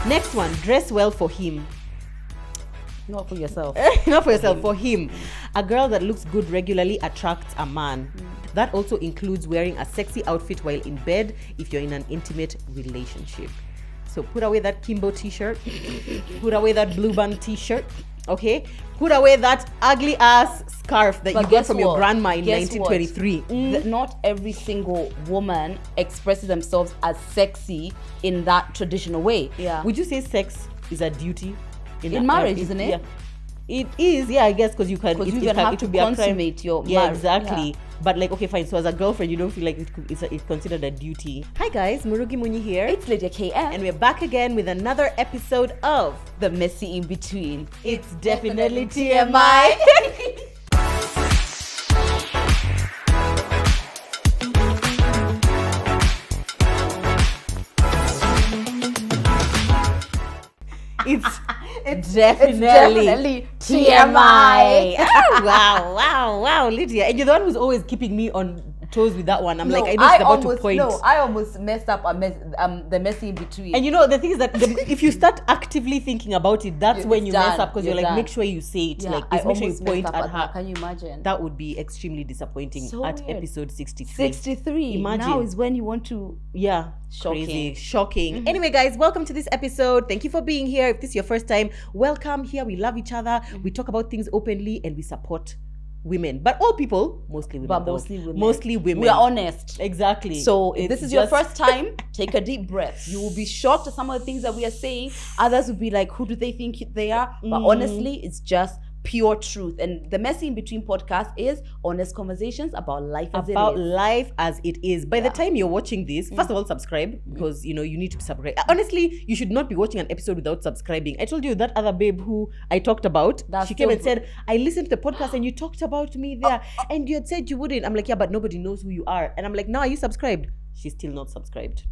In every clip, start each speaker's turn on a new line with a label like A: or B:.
A: Next one, dress well for him.
B: Not for yourself.
A: Not for yourself, for him. A girl that looks good regularly attracts a man. That also includes wearing a sexy outfit while in bed if you're in an intimate relationship. So put away that Kimbo t-shirt. Put away that Blue Band t-shirt. Okay? Put away that ugly ass scarf that you got from your grandma in 1923.
B: Not every single woman expresses themselves as sexy in that traditional way. Yeah.
A: Would you say sex is a duty?
B: In marriage, isn't it?
A: Yeah. It is, yeah, I guess, because you can.
B: Because you have to consummate your
A: yeah,
B: marriage.
A: exactly.
B: Yeah.
A: But like, okay, fine. So as a girlfriend, you don't feel like it's considered a duty. Hi guys, Murugi Munyi here.
B: It's Lydia KM.
A: And we're back again with another episode of
B: The Messy In Between.
A: It's definitely TMI. It's definitely TMI. Wow, Lydia. And you're the one who's always keeping me on toes with that one. I'm like, I know it's about to point.
B: No, I almost messed up the Messy In Between.
A: And you know, the thing is that if you start actively thinking about it, that's when you mess up, because you're like,
B: done.
A: Make sure you say it.
B: Yeah,
A: like, just make sure you point at her.
B: Can you imagine?
A: That would be extremely disappointing at
B: weird.
A: Episode 63.
B: 63.
A: Imagine.
B: Now is when you want to...
A: Yeah.
B: Shocking.
A: Shocking. Anyway, guys, welcome to this episode. Thank you for being here. If this is your first time, welcome here. We love each other. We talk about things openly and we support women. But all people, mostly women.
B: But mostly women.
A: Mostly women.
B: We are honest.
A: Exactly.
B: So if this is your first time, take a deep breath. You will be shocked at some of the things that we are saying. Others will be like, who do they think they are? But honestly, it's just pure truth. And the Messy In Between podcast is honest conversations about life as it is.
A: About life as it is. By the time you're watching this, first of all, subscribe, because you need to subscribe. Honestly, you should not be watching an episode without subscribing. I told you that other babe who I talked about, she came and said, I listened to the podcast and you talked about me there and you had said you wouldn't. I'm like, yeah, but nobody knows who you are. And I'm like, no, are you subscribed? She's still not subscribed.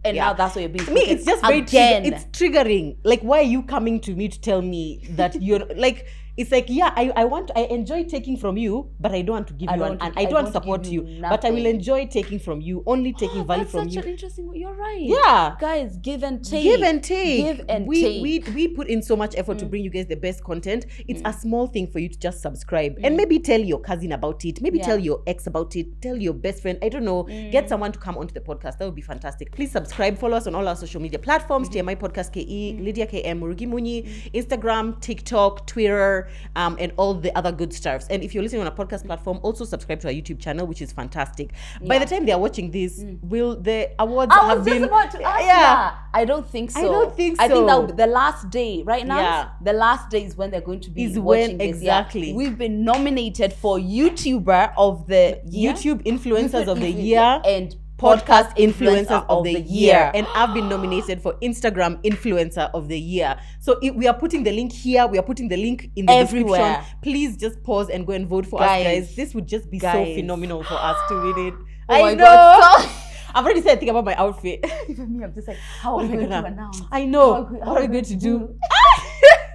B: And now that's what you're being.
A: To me, it's just very it's triggering. Like, why are you coming to me to tell me that you're like? It's like, yeah, I enjoy taking from you, but I don't want to give you and I don't want to support you, but I will enjoy taking from you, only taking value from you.
B: That's such an interesting. You're right.
A: Yeah,
B: guys, give and take.
A: Give and take.
B: Give and take.
A: We put in so much effort to bring you guys the best content. It's a small thing for you to just subscribe and maybe tell your cousin about it. Maybe tell your ex about it. Tell your best friend. I don't know. Get someone to come onto the podcast. That would be fantastic. Please subscribe. Follow us on all our social media platforms. TMI Podcast KE, Lydia KM, Murugi Munyi, Instagram, TikTok, Twitter, and all the other good stuffs. And if you're listening on a podcast platform, also subscribe to our YouTube channel, which is fantastic. By the time they are watching this, will the awards have been?
B: About to ask I don't think so.
A: I don't think so.
B: I think that the last day, right now, the last day is when they're going to be watching this.
A: Exactly.
B: We've been nominated for YouTuber of the year,
A: YouTube Influencers of the Year,
B: and
A: Podcast Influencer of the Year. And I've been nominated for Instagram Influencer of the Year. So we are putting the link here. We are putting the link in the description. Please just pause and go and vote for us, guys. This would just be so phenomenal for us to win it. I know. God, I've already said think about my outfit.
B: Even me, I'm just like, how are we going to announce?
A: I know. What are we going to do?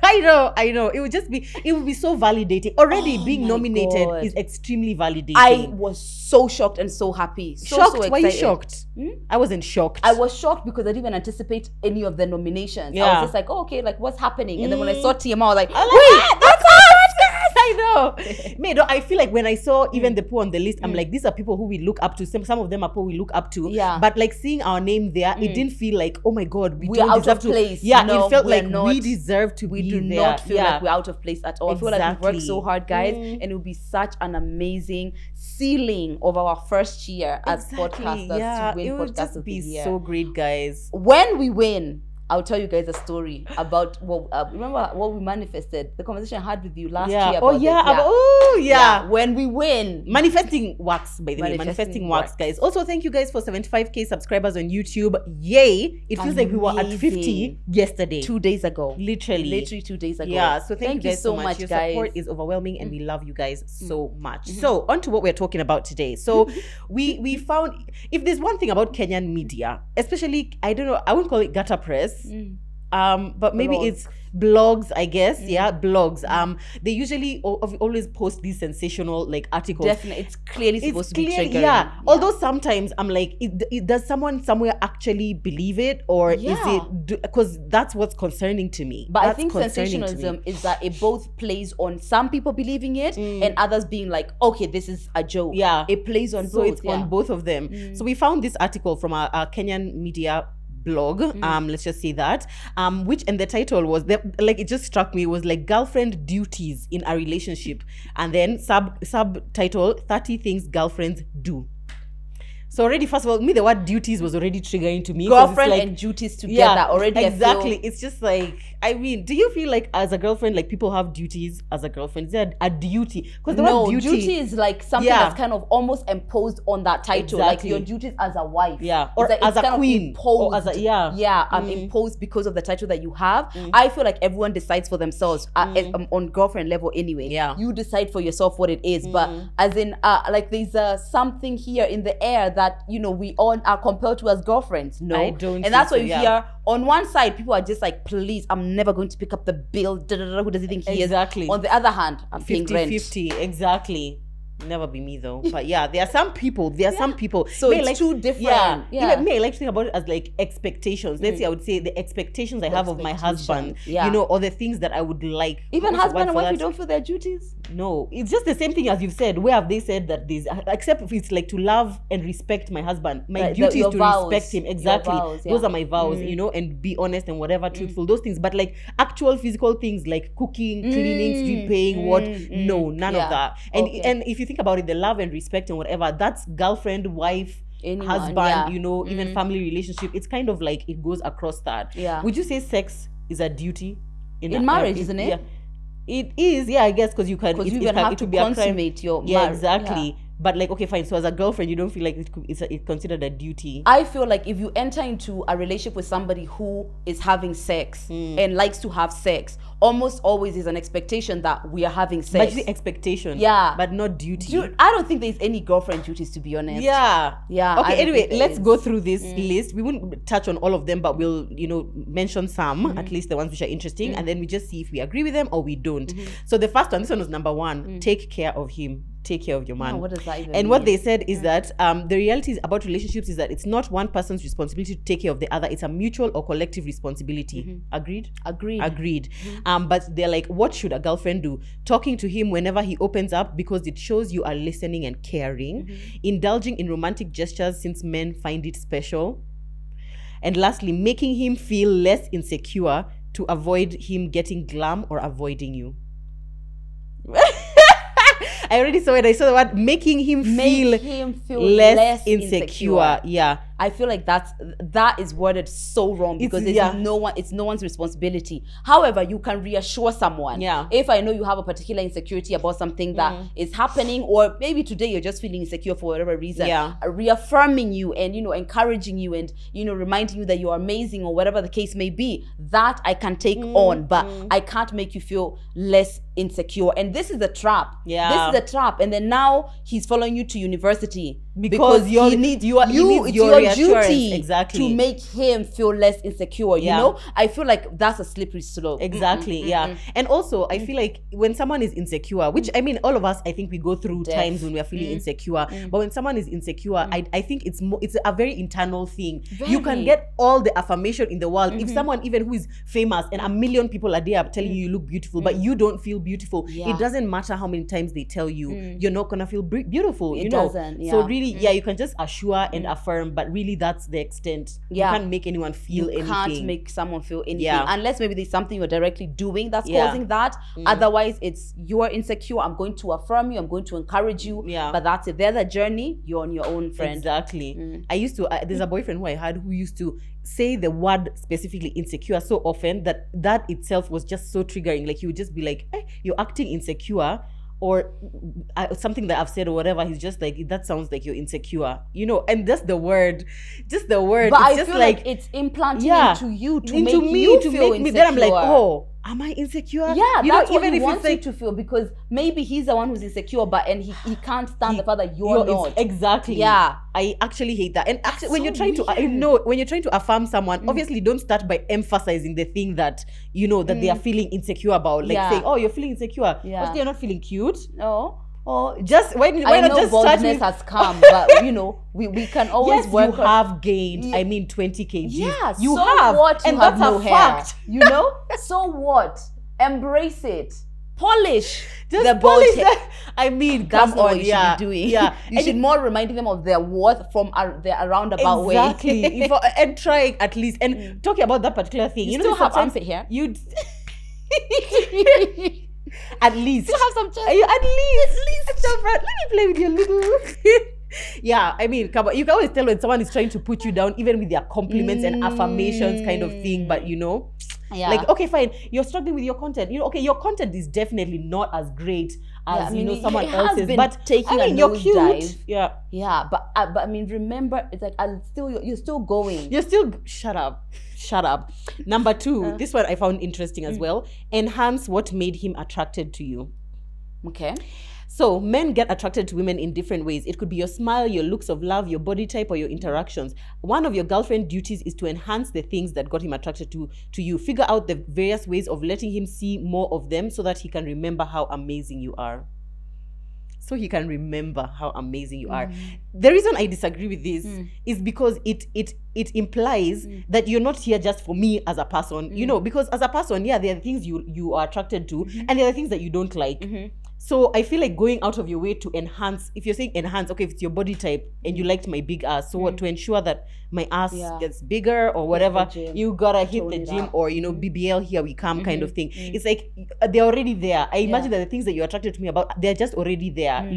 A: I know. It would be so validating. Already being nominated is extremely validating.
B: I was so shocked and so happy. So excited.
A: Why are you shocked? I wasn't shocked.
B: I was shocked because I didn't even anticipate any of the nominations. I was just like, oh, okay, like what's happening? And then when I saw TMI, I was like, wait, that's us!
A: I know. Mate, I feel like when I saw even the people on the list, I'm like, these are people who we look up to. Some of them are people we look up to.
B: Yeah.
A: But like seeing our name there, it didn't feel like, oh my God, we
B: are
A: don't
B: out
A: deserve
B: of
A: to.
B: place.
A: Yeah,
B: no,
A: it felt like
B: not,
A: we deserve to be there.
B: We do not feel like we're out of place at all.
A: Exactly.
B: I feel like we've worked so hard, guys, and it will be such an amazing sealing of our first year as podcasters to win
A: it would
B: Podcast
A: just
B: of the
A: be
B: Year.
A: so great, guys.
B: When we win, I'll tell you guys a story about what remember what we manifested, the conversation I had with you last year about when we win. Manifesting works, by the way. Manifesting works, guys. Also, thank you guys for 75k subscribers on YouTube. Yay! It feels like we were at 50 yesterday. 2 days ago. Literally 2 days ago. Yeah, so thank you guys so much. Your support is overwhelming and we love you guys so much. So on to what we're talking about today. So we found, if there's one thing about Kenyan media, especially, I don't know, I wouldn't call it gutter press.
A: but maybe it's blogs, I guess. Blogs. They usually always post these sensational like articles.
B: Definitely, it's clearly supposed to be triggering.
A: Although sometimes I'm like, does someone somewhere actually believe it, or is it because that's what's concerning to me.
B: But I think sensationalism is that it both plays on some people believing it and others being like, okay, this is a joke. It plays on both.
A: So it's on both of them. So we found this article from our Kenyan media blog, let's just say that, which, and the title was like, it just struck me, it was like girlfriend duties in a relationship, and then subtitle 30 things girlfriends do. So already, first of all, the word duties was already triggering to me.
B: Girlfriend and duties together already.
A: Exactly. It's just like, I mean, do you feel like as a girlfriend, like people have duties as a girlfriend? Is there a duty? Because
B: no, duty is like something that's kind of almost imposed on that title. Like your duties as a wife.
A: Or as a queen.
B: Imposed,
A: or as a,
B: imposed because of the title that you have. I feel like everyone decides for themselves on girlfriend level anyway. You decide for yourself what it is. But as in, like there's something here in the air that, you know, we all are compelled to as girlfriends. No,
A: I don't.
B: And that's why you hear on one side people are just like, please, I'm never going to pick up the bill. Who does he think he is? On the other hand, I'm paying rent.
A: 50-50, exactly. Never be me though. But there are some people.
B: So it's like, two different.
A: Even me, I like to think about it as like expectations. Let's say I would say the expectations I have of my husband, you know, or the things that I would like.
B: Even husband and wife, you don't feel their duties?
A: No, it's just the same thing as you've said. Where have they said that these, except if it's like to love and respect my husband. My duty is to respect him. Exactly. Vows, those are my vows, you know, and be honest and whatever, truthful, those things. But like actual physical things like cooking, cleaning, sweeping, no, none of that. And if you think about it, the love and respect and whatever, that's girlfriend, wife, husband, you know, even family relationship. It's kind of like it goes across that. Would you say sex is a duty
B: in marriage, isn't it?
A: It is, I guess, because you can.
B: Because you even have to consummate your marriage.
A: Exactly. But like, okay, fine. So as a girlfriend, you don't feel like it's considered a duty?
B: I feel like if you enter into a relationship with somebody who is having sex and likes to have sex, almost always is an expectation that we are having sex.
A: But it's the expectation. But not duty.
B: I don't think there's any girlfriend duties, to be honest.
A: Okay, anyway, let's go through this list. We wouldn't touch on all of them, but we'll, you know, mention some, at least the ones which are interesting, and then we just see if we agree with them or we don't. So the first one, this one was number 1, take care of him. Take care of your man.
B: What does that even
A: mean?
B: And
A: what they said is that the reality about relationships is that it's not one person's responsibility to take care of the other. It's a mutual or collective responsibility. Agreed? Agreed. But they're like, what should a girlfriend do? Talking to him whenever he opens up because it shows you are listening and caring. Indulging in romantic gestures since men find it special. And lastly, making him feel less insecure to avoid him getting glam or avoiding you. I already saw it. I saw the word making him feel less insecure. I
B: feel like that is worded so wrong because it's no one's responsibility. However, you can reassure someone. If I know you have a particular insecurity about something that is happening, or maybe today you're just feeling insecure for whatever reason, reaffirming you and, you know, encouraging you and, you know, reminding you that you're amazing or whatever the case may be, that I can take on, but I can't make you feel less insecure. And this is a trap. This is a trap. And then now he's following you to university because he needs your duty to make him feel less insecure. You know, I feel like that's a slippery slope.
A: And also I feel like when someone is insecure, which I mean all of us, I think we go through times when we are feeling insecure, but when someone is insecure, I think it's a very internal thing. You can get all the affirmation in the world. If someone even who is famous and a million people are there telling you look beautiful, but you don't feel beautiful, it doesn't matter how many times they tell you, you're not gonna feel beautiful. You know, so really, you can just assure and affirm, but really that's the extent. You can't make anyone feel anything. You
B: can't make someone feel anything unless maybe there's something you're directly doing that's causing that. Otherwise, it's you are insecure. I'm going to affirm you. I'm going to encourage you. But that's it. There's a journey. You're on your own, friend.
A: Exactly. I used to. There's a boyfriend who I had who used to say the word specifically insecure so often that itself was just so triggering. Like he would just be like, hey, you're acting insecure. Or something that I've said or whatever, he's just like, that sounds like you're insecure, you know, and just the word. But
B: it's I feel like it's implanted into you to make you feel insecure.
A: Then I'm like, oh, am I insecure?
B: Yeah,
A: you
B: that's
A: know,
B: what
A: even
B: he
A: if
B: wants
A: it's
B: you to feel, because maybe he's the one who's insecure, but and he can't stand the fact that you're not.
A: Exactly.
B: Yeah.
A: I actually hate that. And actually, when
B: so
A: you're trying to, when you're trying to affirm someone, obviously don't start by emphasizing the thing that, that they are feeling insecure about. Like saying, oh, you're feeling insecure.
B: Yeah.
A: You're not feeling cute.
B: No.
A: Or just why
B: I
A: not
B: know
A: just start
B: boldness
A: with,
B: has come, but we can always
A: yes,
B: work.
A: You have gained. I mean, 20 kgs.
B: Yeah,
A: you
B: so
A: have.
B: What?
A: And
B: you have
A: that's
B: no
A: a
B: hair.
A: fact.
B: You know. So what? Embrace it. Polish
A: just
B: the
A: polish
B: bald
A: that. I mean,
B: that's
A: come
B: not
A: on,
B: what you should be doing.
A: Yeah,
B: you should more reminding them of their worth from their roundabout way.
A: Exactly. And trying at least, and talking about that particular thing.
B: You still have armpit hair.
A: You'd at least
B: still have some chest.
A: At least. Let me play with your little. Yeah, I mean, come on. You can always tell when someone is trying to put you down, even with their compliments and affirmations, kind of thing. But
B: yeah.
A: Like, okay, fine. You're struggling with your content. Okay, your content is definitely not as great as someone else's. But
B: taking
A: you're cute.
B: Dive.
A: Yeah.
B: Yeah, but I mean, remember, it's like you're still going.
A: You're still shut up. Number 2, this one I found interesting as well. Enhance what made him attracted to you.
B: Okay.
A: So men get attracted to women in different ways. It could be your smile, your looks of love, your body type, or your interactions. One of your girlfriend duties is to enhance the things that got him attracted to you. Figure out the various ways of letting him see more of them so that he can remember how amazing you are. So he can remember how amazing you are. The reason I disagree with this is because it implies that you're not here just for me as a person. Because as a person, there are things you are attracted to, and there are things that you don't like. So I feel like going out of your way to enhance, if you're saying enhance, okay, if it's your body type and you liked my big ass, so to ensure that my ass gets bigger or whatever, you gotta hit the gym or, BBL, here we come kind of thing. It's like, they're already there. I imagine that the things that you're attracted to me about, they're just already there,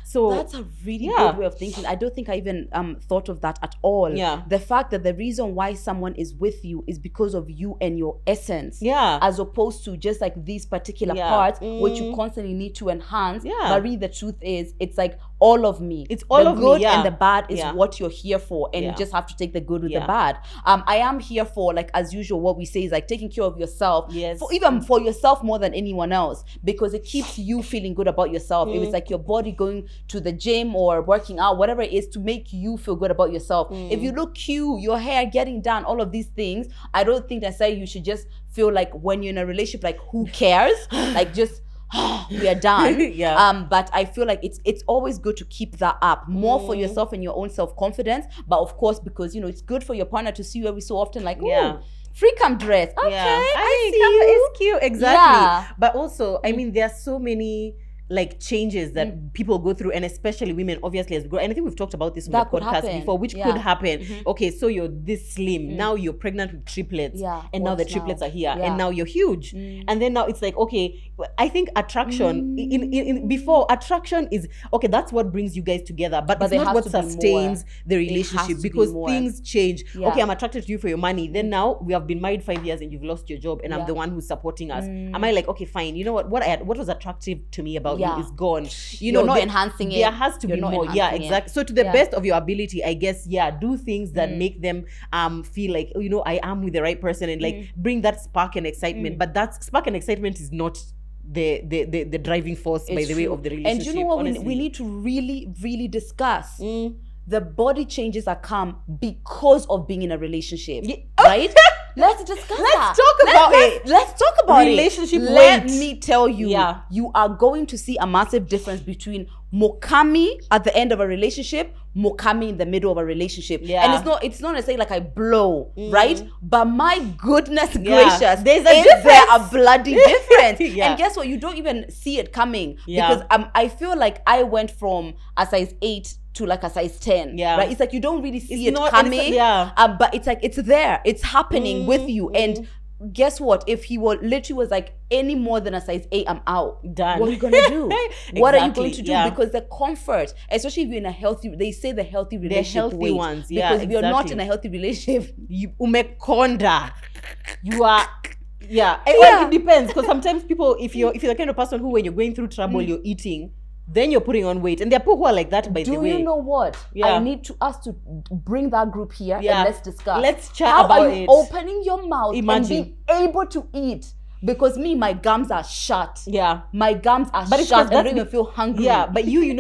A: So
B: that's a really good way of thinking. I don't think I even thought of that at all.
A: Yeah.
B: The fact that the reason why someone is with you is because of you and your essence.
A: Yeah.
B: As opposed to just like these particular parts, which you constantly need to enhance. But really the truth is, it's like all of me.
A: It's all of me.
B: The good and the bad is what you're here for, and you just have to take the good with the bad. I am here for, like, as usual, what we say is like taking care of yourself.
A: Yes.
B: Even for yourself more than anyone else, because it keeps you feeling good about yourself. If it's like your body going to the gym or working out, whatever it is, to make you feel good about yourself. If you look cute, your hair getting done, all of these things, I don't think necessarily you should just feel like when you're in a relationship, like, who cares? Like, just we are done. But I feel like it's always good to keep that up, more for yourself and your own self-confidence, but of course because it's good for your partner to see you every so often, like, free come dress, okay, I see you.
A: It's cute, exactly. But also, I mean, there are so many like changes that people go through, and especially women, obviously, as grow. And I think we've talked about this on the podcast before, which could happen. Okay, so you're this slim, now you're pregnant with triplets, and now the triplets are here, and now you're huge, and then now it's like, okay, I think attraction before attraction is okay, that's what brings you guys together, but it's not what sustains the relationship, because things change. Okay, I'm attracted to you for your money, then now we have been married 5 years and you've lost your job, and I'm the one who's supporting us. Am I like, okay, fine, you know what was attractive to me about you is gone.
B: You're not enhancing it.
A: There has to be more. Yeah, exactly. So to the best of your ability, I guess, do things that make them feel like, I am with the right person, and like bring that spark and excitement. But that spark and excitement is not the driving force, by the way, of the relationship.
B: And you know what we need to really, really discuss? The body changes that come because of being in a relationship, right? Let's discuss that. Let's talk about
A: relationship.
B: Let me tell you, you are going to see a massive difference between Mokami at the end of a relationship, Mokami in the middle of a relationship. And it's not necessarily like I blow, right? But my goodness gracious,
A: there's a
B: bloody difference. And guess what? You don't even see it coming, because I feel like I went from a size 8 to like a size 10, right? It's like you don't really see it coming, but it's like it's there, it's happening with you. And guess what? If he literally was like any more than a size 8, I'm out.
A: Done.
B: What are you gonna do? What are you going to do? Because the comfort, especially if you're in a healthy, they say the healthy relationship,
A: the healthy ones,
B: because if you're not in a healthy relationship,
A: you umekonda. You are. Well, it depends, because sometimes people, if you're the kind of person who, when you're going through trouble, you're eating, then you're putting on weight. And there are people who are like that, by the way.
B: Do you know what? I need us to bring that group here and let's discuss.
A: Let's chat about it.
B: How are you opening your mouth and being able to eat Because me, my gums are shut.
A: Yeah.
B: My gums are shut. I don't even feel hungry.
A: Yeah, but you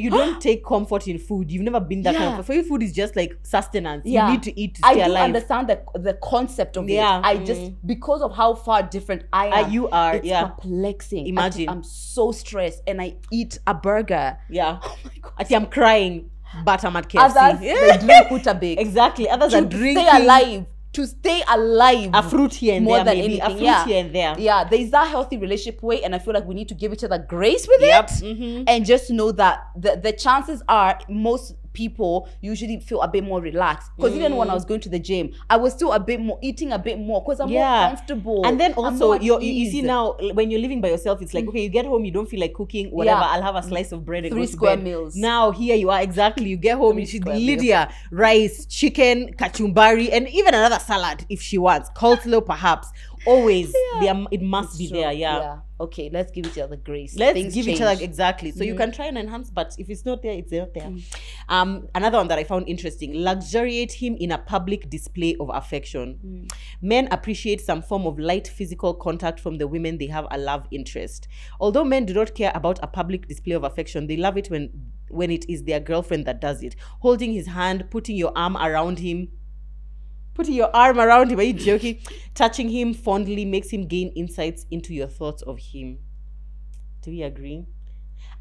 A: don't take comfort in food. You've never been that kind of. For you, food is just like sustenance. You need to eat to stay alive.
B: I do understand the concept of it. I just, because of how far different I am,
A: you are.
B: It's perplexing.
A: Imagine.
B: I'm so stressed and I eat a burger.
A: Yeah. Oh my God. I think I'm crying, but I'm at KFC.
B: Others, they drink Kutabik.
A: Exactly. Others are drinking.
B: To stay alive.
A: A fruit here and
B: more
A: there,
B: than
A: maybe.
B: anything.
A: A fruit here and there.
B: Yeah, there's that healthy relationship way, and I feel like we need to give each other grace with it. And just know that the chances are most people usually feel a bit more relaxed. Because even when I was going to the gym, I was still eating a bit more because I'm more comfortable.
A: And then also, you see now, when you're living by yourself, it's like, okay, you get home, you don't feel like cooking, whatever, I'll have a slice of bread and
B: 3
A: go to
B: square
A: bed.
B: meals.
A: Now, here you are, exactly. You get home, you should Lydia, rice, chicken, kachumbari, and even another salad if she wants. Coleslaw, perhaps. Always, it must be there,
B: Okay, let's give each other grace.
A: Let's give each other, exactly. So you can try and enhance, but if it's not there, it's not there. Another one that I found interesting, luxuriate him in a public display of affection. Men appreciate some form of light physical contact from the women they have a love interest. Although men do not care about a public display of affection, they love it when it is their girlfriend that does it. Holding his hand, putting your arm around him. Putting your arm around him, are you joking? Touching him fondly makes him gain insights into your thoughts of him. Do we agree?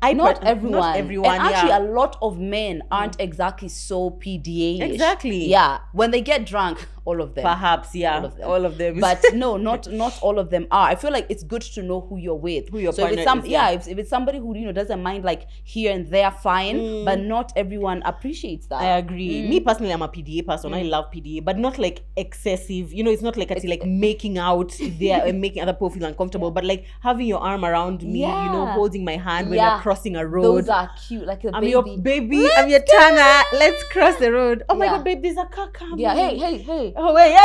B: Not everyone. And actually, a lot of men aren't exactly so PDA-ish.
A: Exactly.
B: Yeah. When they get drunk, all of them.
A: Perhaps, all of them.
B: But no, not all of them are. I feel like it's good to know who you're with.
A: Who your partner is.
B: If it's somebody who doesn't mind like here and there, fine. But not everyone appreciates that.
A: I agree. Me personally, I'm a PDA person. I love PDA, but not like excessive. It's not like it's like making out there and making other people feel uncomfortable. But like having your arm around me, holding my hand when we're crossing a road.
B: Those are cute. Like
A: I'm your baby. I'm your Tana. Let's cross the road. Oh my God, babe, there's a car coming.
B: Yeah. Hey.
A: Oh wait,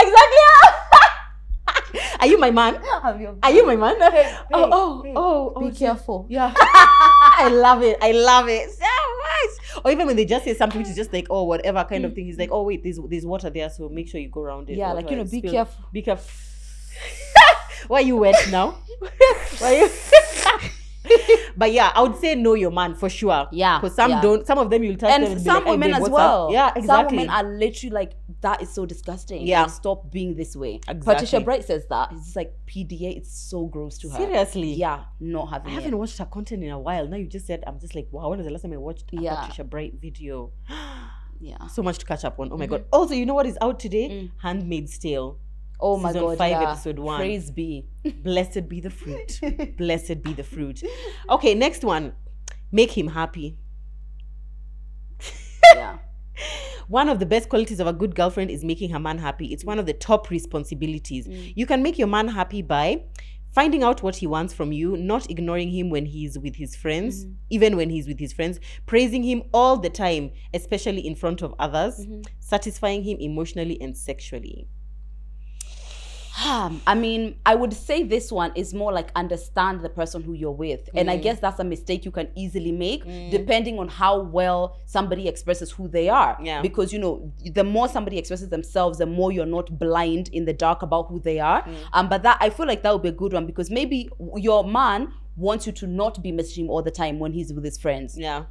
A: exactly. Are you my man? Are you my man? Oh,
B: be careful.
A: Yeah. I love it so much. Or even when they just say something which is just like, oh, whatever kind of thing. He's like, oh wait, there's water there, so make sure you go around it.
B: Yeah, like be careful.
A: Be careful. Why are you wet now? Why are you? But yeah, I would say know your man for sure.
B: Yeah.
A: Because some of them you'll touch them and
B: some
A: be like,
B: women
A: hey, babe,
B: as well.
A: Up? Yeah, exactly.
B: Some women are literally like, that is so disgusting.
A: Yeah.
B: Like, stop being this way.
A: Exactly.
B: Patricia Bright says that. It's just like PDA, it's so gross to her.
A: Seriously?
B: Yeah, not having
A: I haven't watched her content in a while. Now you just said, I'm just like, wow, when was the last time I watched a Patricia Bright video?
B: Yeah.
A: So much to catch up on. Oh my God. Also, you know what is out today? Handmaid's Tale.
B: Oh my God,
A: 5, episode 1.
B: Praise be.
A: Blessed be the fruit. Blessed be the fruit. Okay, next one. Make him happy.
B: Yeah.
A: One of the best qualities of a good girlfriend is making her man happy. It's one of the top responsibilities. You can make your man happy by finding out what he wants from you, not ignoring him when he's with his friends, even when he's with his friends, praising him all the time, especially in front of others, satisfying him emotionally and sexually.
B: I mean, I would say this one is more like understand the person who you're with. And I guess that's a mistake you can easily make depending on how well somebody expresses who they are.
A: Yeah.
B: Because, the more somebody expresses themselves, the more you're not blind in the dark about who they are. But I feel like that would be a good one because maybe your man wants you to not be messaging him all the time when he's with his friends.
A: Yeah.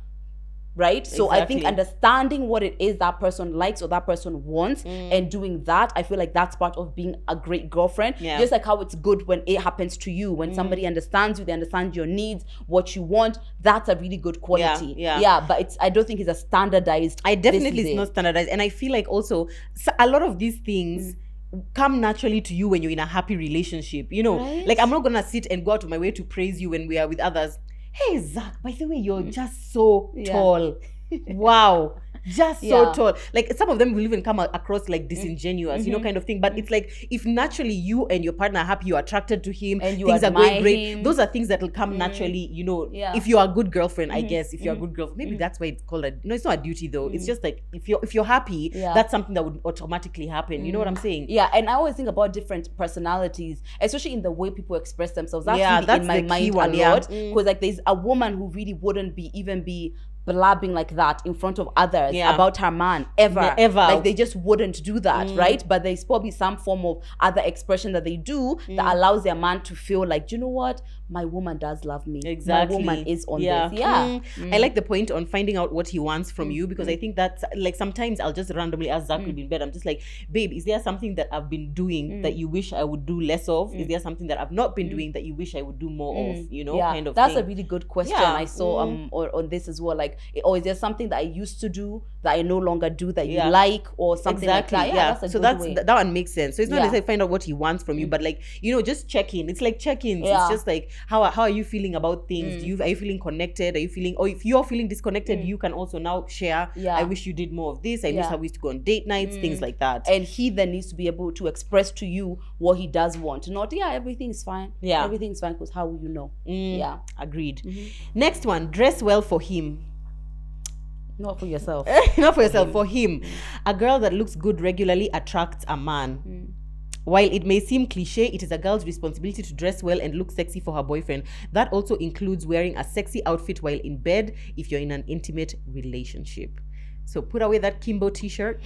B: Right? So
A: Exactly.
B: I think understanding what it is that person likes or that person wants and doing that, I feel like that's part of being a great girlfriend.
A: Yeah.
B: Just like how it's good when it happens to you. When somebody understands you, they understand your needs, what you want. That's a really good quality.
A: Yeah.
B: But I don't think it's a standardized.
A: It's not standardized. And I feel like also a lot of these things come naturally to you when you're in a happy relationship.
B: Right?
A: Like I'm not gonna sit and go out of my way to praise you when we are with others. Hey, Zach, by the way, you're just so tall. Wow. Just so tall. Like some of them will even come across like disingenuous, kind of thing. But it's like if naturally you and your partner are happy, you're attracted to him,
B: and
A: things are going great.
B: Him.
A: Those are things that will come naturally, if you're a good girlfriend, I guess. If you're a good girlfriend, maybe that's why it's called it's not a duty though. It's just like if you're happy, that's something that would automatically happen. You know what I'm saying?
B: Yeah, and I always think about different personalities, especially in the way people express themselves. That's really in my mind a lot. Because like there's a woman who really wouldn't even be blabbing like that in front of others about her man ever. Like they just wouldn't do that, right? But there's probably some form of other expression that they do that allows their man to feel like, you know what, my woman does love me. Exactly. My woman is on this.
A: I like the point on finding out what he wants from you, because I think that's like, sometimes I'll just randomly ask Zach in bed, I'm just like, babe, is there something that I've been doing that you wish I would do less of? Is there something that I've not been doing that you wish I would do more of? You know, kind of
B: that's
A: thing.
B: A really good question. I saw on this as well, like, or is there something that I used to do that I no longer do that you like, or something like that? That's a good way.
A: That one makes sense. So it's not necessarily find out what he wants from you, but like, you know, just check in. It's like check-ins. It's just like, how are you feeling about things? Are you feeling connected? Are you feeling, or if you're feeling disconnected, you can also now share, I wish you did more of this. I miss how we used to go on date nights, things like that.
B: And he then needs to be able to express to you what he does want. Not, everything's fine. Everything's fine, because how will you know?
A: Agreed. Next one, dress well for him.
B: Not for yourself.
A: Not for yourself, for him. A girl that looks good regularly attracts a man. While it may seem cliche, it is a girl's responsibility to dress well and look sexy for her boyfriend. That also includes wearing a sexy outfit while in bed if you're in an intimate relationship. So put away that Kimbo t-shirt.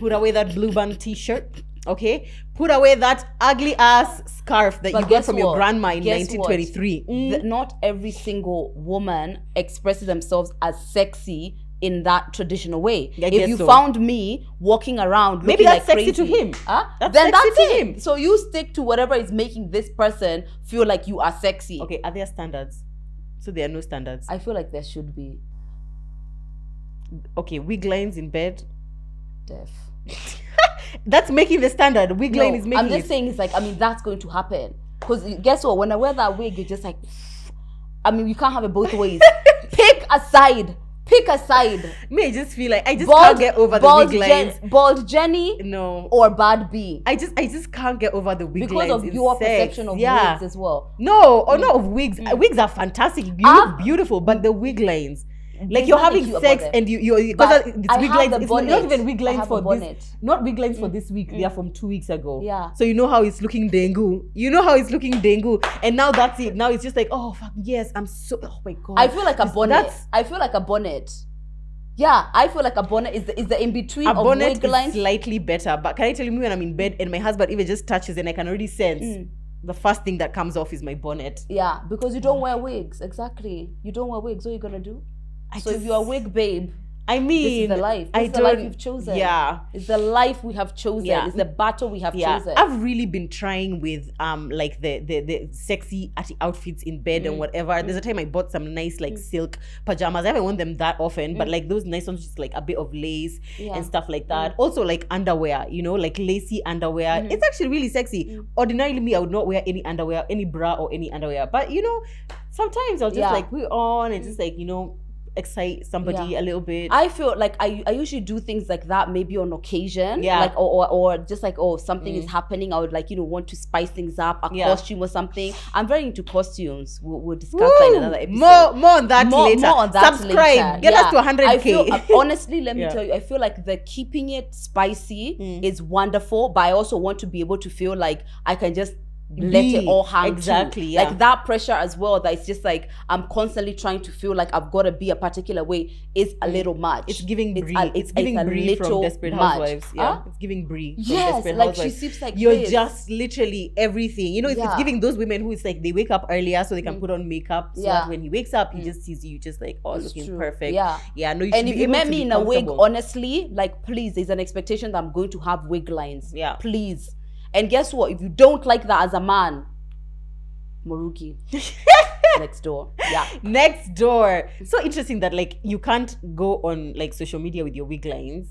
A: Put away that blue band t-shirt. Okay? Put away that ugly ass scarf that you got from your grandma in 1923.
B: Not every single woman expresses themselves as sexy in that traditional way. If you found me walking around looking like crazy,
A: sexy to him.
B: Then that's it. So you stick to whatever is making this person feel like you are sexy.
A: Okay, are there standards? So there are no standards.
B: I feel like there should be.
A: Okay, wig lines in bed.
B: Deaf.
A: That's making the standard. Wig line is making
B: I'm just saying, it's like, I mean, that's going to happen. Because guess what? When I wear that wig, you're just like, I mean, you can't have it both ways. Pick a side. Pick a side.
A: Me, I just feel like I just can't get over the wig lines.
B: Bald Jenny,
A: no,
B: or bad B.
A: I just can't get over the wig lines.
B: Because of your perception of wigs as well.
A: No, or not of wigs. Wigs are fantastic. You look beautiful, but the wig lines. Like you're having sex and you because it's wig lines. It's not even wig lines for this. Not wig lines for this week. They are from 2 weeks ago.
B: Yeah.
A: So you know how it's looking dengu. You know how it's looking dengu. And now that's it. Now it's just like, oh fuck yes, I'm so, oh my god.
B: I feel like a bonnet. I feel like a bonnet. Yeah, I feel like a bonnet is the in between of wig lines.
A: Slightly better, but can I tell you, when I'm in bed and my husband even just touches and I can already sense the first thing that comes off is my bonnet.
B: Yeah, because you don't wear wigs. Exactly, you don't wear wigs. What are you gonna do? So if you're a wig babe, I mean, this is the life. This is the life you've chosen.
A: Yeah.
B: It's the life we have chosen. Yeah. It's the battle we have chosen.
A: I've really been trying with like the sexy outfits in bed and whatever. There's a time I bought some nice like silk pajamas. I haven't worn them that often, but like those nice ones, just like a bit of lace and stuff like that. Also like underwear, you know, like lacy underwear. It's actually really sexy. Ordinarily me, I would not wear any underwear, any bra or any underwear. But you know, sometimes I'll just like put it on and just like, you know, excite somebody a little bit.
B: I feel like I usually do things like that maybe on occasion, like or just like, oh, something is happening, I would like, you know, want to spice things up, a costume or something. I'm very into costumes. We'll discuss that in another episode.
A: More on that later. More on that. Subscribe. Later. Get us to 100K.
B: I feel, honestly, let me tell you, I feel like the keeping it spicy is wonderful, but I also want to be able to feel like I can just let it all hang
A: exactly
B: too. Like that pressure as well, that it's just like I'm constantly trying to feel like I've got to be a particular way is a little much.
A: It's giving Brie. It's giving Brie from Desperate Housewives. It's giving Brie from Desperate
B: like
A: Housewives.
B: She seems like
A: you're just literally everything. You know, it's giving those women who it's like they wake up earlier so they can put on makeup, so that when he wakes up he just sees you just like, oh, it's looking perfect. No, you
B: and if you met me in a wig, honestly, like please, there's an expectation that I'm going to have wig lines. Please. And guess what? If you don't like that as a man, Moruki. Next door.
A: Next door. So interesting that like you can't go on like social media with your wig lines,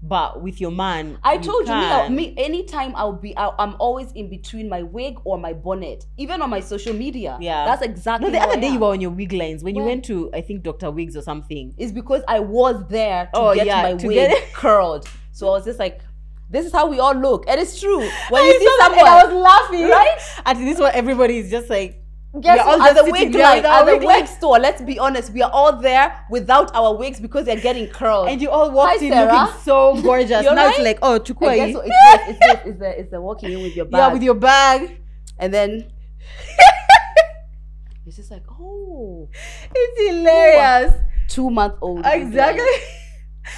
A: but with your man,
B: I told you, me anytime I'm always in between my wig or my bonnet, even on my social media. That's exactly.
A: No, the other day you were on your wig lines when you went to, I think, Dr. Wigs or something.
B: It's because I was there to get my wig curled. So I was just like, this is how we all look. And it's true. When you see someone,
A: I was laughing.
B: Right?
A: At this one, everybody is just like,
B: at the wig line, at the wig store, let's be honest, we are all there without our wigs because they're getting curled.
A: And you all walked in looking so gorgeous. Now it's like, oh, Chukwai.
B: So it's the walking in with your bag.
A: Yeah, with your bag.
B: And then it's just like, oh.
A: It's hilarious.
B: 2-month-old.
A: Exactly.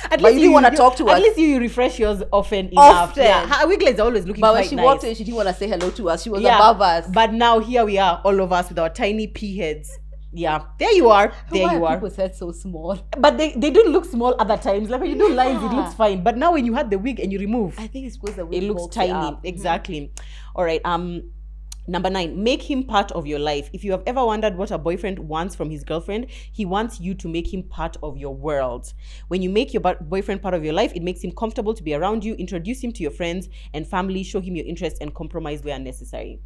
B: At least you want to talk to us.
A: At least you refresh yours often enough. Yeah. Her weeklies are always looking
B: but
A: quite
B: when she
A: nice.
B: walked in, she didn't want to say hello to us. She was above us.
A: But now here we are, all of us with our tiny pea heads. Yeah, there you are. There
B: Why
A: you are.
B: People's heads so small.
A: But they don't look small other times. Like when you do lines, it looks fine. But now when you had the wig and you remove,
B: I think it's because the wig
A: it looks tiny. Exactly. All right. Number 9, make him part of your life. If you have ever wondered what a boyfriend wants from his girlfriend, he wants you to make him part of your world. When you make your boyfriend part of your life, it makes him comfortable to be around you, introduce him to your friends and family, show him your interests, and compromise where necessary.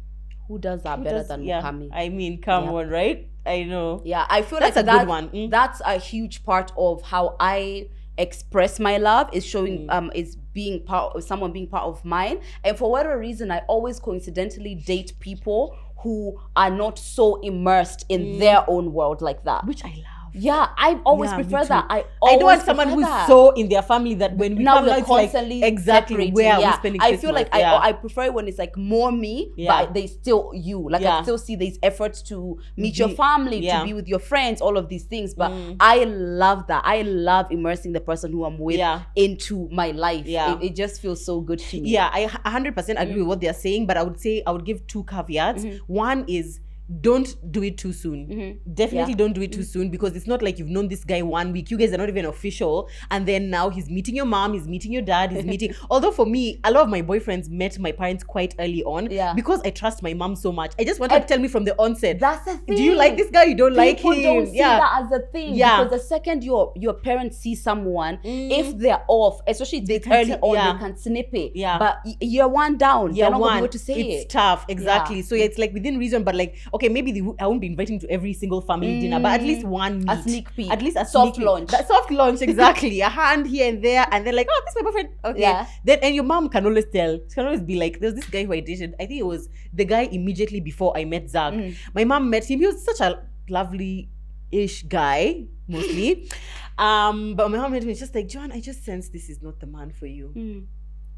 B: Who does that better than Mukami?
A: I mean, come on, right? I know.
B: Yeah, I feel
A: that's
B: like
A: a good one.
B: That's a huge part of how I express my love, is showing is being part of someone, being part of mine. And for whatever reason, I always coincidentally date people who are not so immersed in their own world like that,
A: which I love.
B: Yeah, I always prefer that. I
A: don't want someone who's so in their family that when we
B: now
A: come
B: we're constantly
A: like, exactly where are we spending Christmas?
B: I feel like I prefer it when it's like more me, but they still you. Like I still see these efforts to meet your family, to be with your friends, all of these things. But I love that. I love immersing the person who I'm with into my life. Yeah, it just feels so good to me.
A: Yeah, I 100% agree with what they're saying, but I would say I would give 2 caveats. One is, don't do it too soon. Definitely don't do it too soon, because it's not like you've known this guy 1 week. You guys are not even official, and then now he's meeting your mom, he's meeting your dad, he's meeting. Although for me, a lot of my boyfriends met my parents quite early on, because I trust my mom so much. I just want her to tell me from the onset.
B: That's the thing.
A: Do you like this guy? You don't like him?
B: People don't see that as a thing. Because the second your parents see someone, if they're off, especially this early on, they can snip it. But you're one down. You're not gonna be able to say it.
A: It's tough. Exactly. So it's like within reason, but like, okay, maybe I won't be inviting to every single family dinner, but at least one meet.
B: A sneak peek.
A: At least a
B: soft launch.
A: That soft launch, exactly. A hand here and there, and then like, oh, this is my boyfriend. Okay. Then, and your mom can always tell. She can always be like, there's this guy who I dated. I think it was the guy immediately before I met Zach. My mom met him. He was such a lovely-ish guy, mostly. But my mom met him. It's just like, John, I just sense this is not the man for you.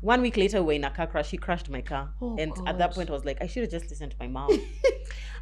A: 1 week later, we're in a car crash. He crashed my car. And at that point, I was like, I should have just listened to my mom.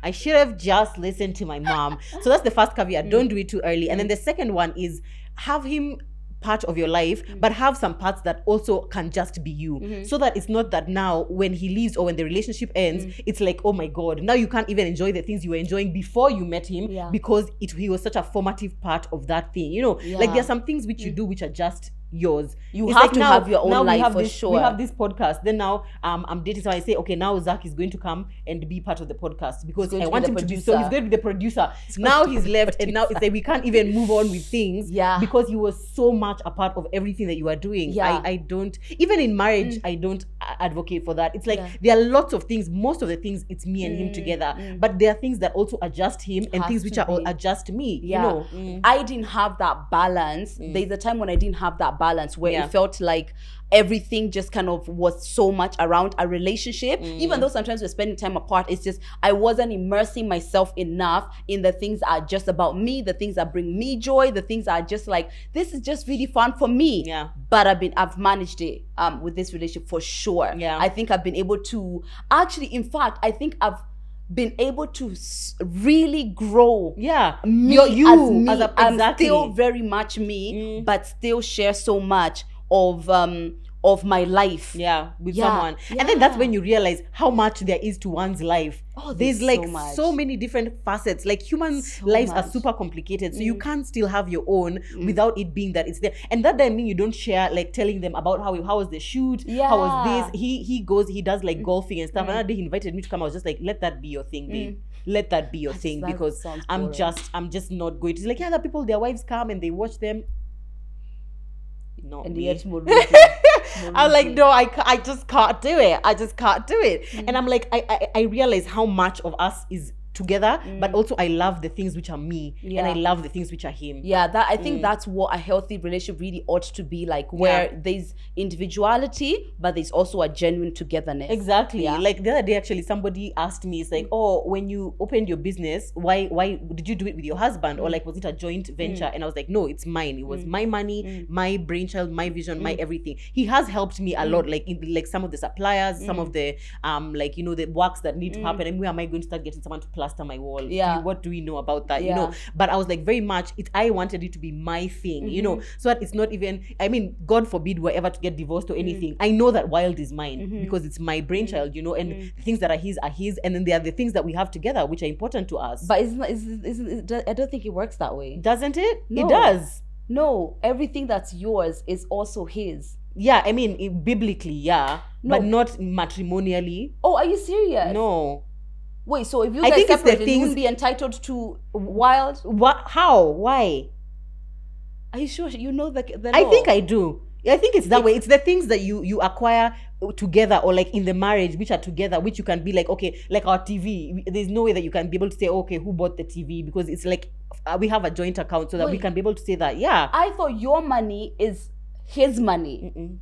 A: I should have just listened to my mom. So that's the first caveat. Don't do it too early. And then the second one is, have him part of your life, but have some parts that also can just be you. So that it's not that now when he leaves or when the relationship ends, it's like, oh my God, now you can't even enjoy the things you were enjoying before you met him, because he was such a formative part of that thing. You know, like there are some things which you do which are just yours.
B: You have to have your own life for sure.
A: We have this podcast. Then now I'm dating, so I say, okay, now Zach is going to come and be part of the podcast because I want him to be, so he's going to be the producer. Now he's left, and now it's like we can't even move on with things because he was so much a part of everything that you are doing. I don't, even in marriage, I don't advocate for that. It's like there are lots of things, most of the things it's me and him together, but there are things that also adjust him and things which are all adjust me. You know,
B: I didn't have that balance. There's a time when I didn't have that balance where it felt like everything just kind of was so much around a relationship. Even though sometimes we're spending time apart, it's just I wasn't immersing myself enough in the things that are just about me, the things that bring me joy, the things that are just like, this is just really fun for me. But I've managed it with this relationship for sure. I think I've been able to actually, in fact, I think I've been able to really grow me as me. I'm still very much me, but still share so much of my life
A: with someone. And then that's when you realize how much there is to one's life. There's like so many different facets. Like human lives are super complicated, so you can't still have your own without it being that it's there. And that doesn't mean you don't share, like telling them about how was the shoot, how was this. He does like golfing and stuff. Another day he invited me to come. I was just like, let that be your thing, babe. Let that be your thing, because I'm just not going to. He's like, yeah, the people, their wives come and they watch them. Not and me. I'm like, no, I just can't do it. I just can't do it. And I'm like, I realize how much of us is together, but also I love the things which are me, and I love the things which are him. I think that's what a healthy relationship really ought to be like, where there's individuality, but there's also a genuine togetherness. Exactly. Like the other day, actually, somebody asked me, it's like, oh, when you opened your business, why did you do it with your husband, or like was it a joint venture? And I was like, no, it's mine. It was my money, my brainchild, my vision, my everything. He has helped me a lot, like like some of the suppliers, some of the like, you know, the works that need to happen. And where am I going to start getting someone to plan plaster my wall.
B: Yeah.
A: What do we know about that? You know, but I was like, very much I wanted it to be my thing, you know, so that it's not even, I mean, God forbid we're ever to get divorced or anything. I know that Wild is mine because it's my brainchild, you know, and the things that are his, and then there are the things that we have together which are important to us.
B: But isn't I don't think it works that way.
A: Doesn't it?
B: No.
A: It does.
B: No, everything that's yours is also his.
A: Yeah, I mean, biblically, yeah, but not matrimonially.
B: Oh, are you serious?
A: No.
B: Wait, so if you guys separated, you wouldn't be entitled to Wild?
A: What? How? Why?
B: Are you sure you know the law?
A: I think I do. I think it's that way. It's the things that you acquire together, or like in the marriage, which are together, which you can be like, okay, like our TV. There's no way that you can be able to say, okay, who bought the TV? Because it's like we have a joint account, so that we can be able to say that. Yeah.
B: I thought your money is his money.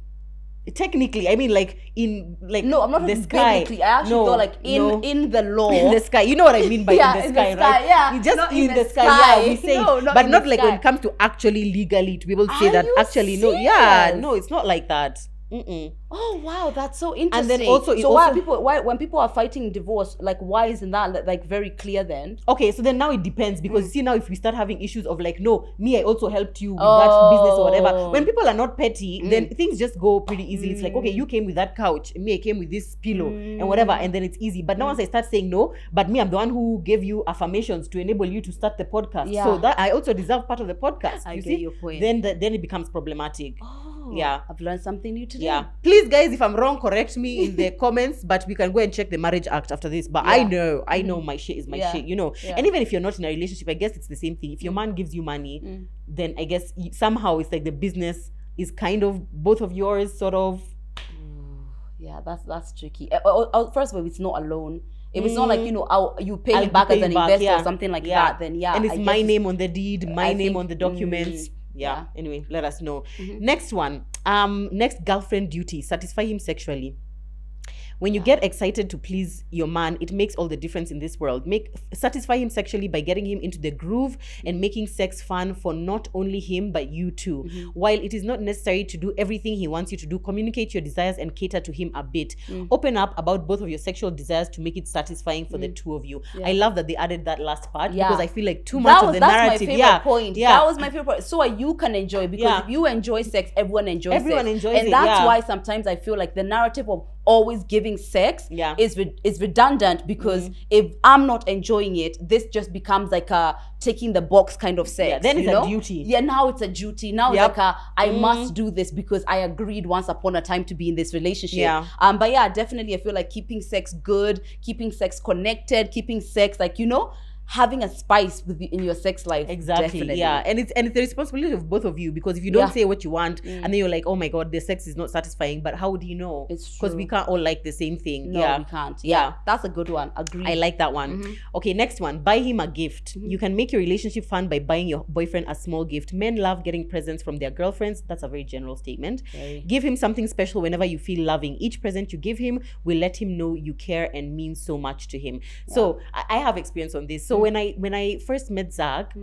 A: Technically, I mean, like in like
B: no, I'm not
A: the sky.
B: Biblically. I actually thought like in the law,
A: in the sky. You know what I mean by in the sky, right?
B: Yeah,
A: you just
B: not
A: in the sky. Yeah, we say, but not like
B: sky.
A: when it comes to actually legally to be able to say that. Actually,
B: serious?
A: no, yeah, no, it's not like that.
B: Oh wow, that's so interesting. And then
A: also,
B: so why when people are fighting divorce, like why isn't that like very clear then?
A: Okay, so then now it depends, because you see, now if we start having issues of like, no, me, I also helped you with that business or whatever. When people are not petty, then things just go pretty easily. It's like, okay, you came with that couch, me, I came with this pillow and whatever, and then it's easy. But now once I start saying no, but me, I'm the one who gave you affirmations to enable you to start the podcast. Yeah. So that I also deserve part of the podcast.
B: I get your point.
A: Then it becomes problematic. Yeah,
B: I've learned something new today.
A: Yeah, please guys, if I'm wrong, correct me in the comments, but we can go and check the Marriage Act after this. But I know my shit is my shit, you know. And even if you're not in a relationship, I guess it's the same thing. If your man gives you money, then I guess somehow it's like the business is kind of both of yours, sort of.
B: Yeah, that's tricky. First of all, it's not a loan. If it's not like, you know, you pay it back as an investor or something like that, then
A: and it's my name on the deed, my name on the documents. Yeah. Anyway, let us know. Next one. Next, girlfriend duty. Satisfy him sexually. When you get excited to please your man, it makes all the difference in this world. Satisfy him sexually by getting him into the groove and making sex fun for not only him, but you too. While it is not necessary to do everything he wants you to do, communicate your desires and cater to him a bit. Open up about both of your sexual desires to make it satisfying for the two of you. I love that they added that last part because I feel like too much of the narrative.
B: That's my favorite point. That was my favorite point. So you can enjoy, because if you enjoy sex, everyone enjoys sex.
A: Everyone enjoys it.
B: And that's why sometimes I feel like the narrative of always giving sex is redundant, because if I'm not enjoying it, this just becomes like a taking the box kind of sex.
A: Then it's a duty.
B: Yeah, now it's a duty. Now it's like I must do this because I agreed once upon a time to be in this relationship. But yeah, definitely I feel like keeping sex good, keeping sex connected, keeping sex like, you know, having a spice in your sex life.
A: Exactly. Definitely. Yeah. And it's the responsibility of both of you, because if you don't say what you want and then you're like, oh my God, the sex is not satisfying, but how do you know?
B: It's true.
A: Because we can't all like the same thing.
B: No, we can't. Yeah. That's a good one. Agree.
A: I like that one. Okay, next one. Buy him a gift. You can make your relationship fun by buying your boyfriend a small gift. Men love getting presents from their girlfriends. That's a very general statement. Give him something special whenever you feel loving. Each present you give him will let him know you care and mean so much to him. So I have experience on this. So when I first met Zach,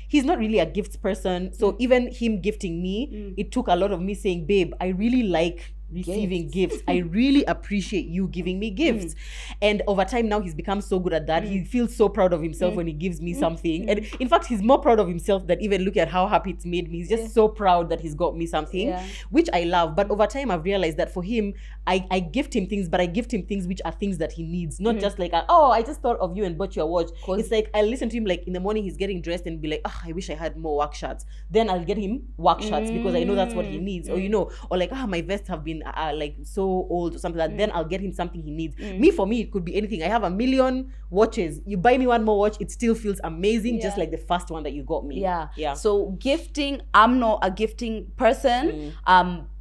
A: he's not really a gifts person. So even him gifting me, it took a lot of me saying, babe, I really like receiving gifts. I really appreciate you giving me gifts. And over time now he's become so good at that. He feels so proud of himself when he gives me something. And in fact, he's more proud of himself than even look at how happy it's made me. He's just so proud that he's got me something, which I love. But over time I've realized that for him, I gift him things, but I gift him things which are things that he needs. Not just like, oh, I just thought of you and bought you a watch. It's like I listen to him, like in the morning he's getting dressed and be like, oh, I wish I had more work shirts. Then I'll get him work shirts because I know that's what he needs. Or, you know, or like, my vests have been like so old or something like that. Then I'll get him something he needs. For me, it could be anything. I have 1 million watches. You buy me one more watch, it still feels amazing, just like the first one that you got me. Yeah.
B: So gifting, I'm not a gifting person.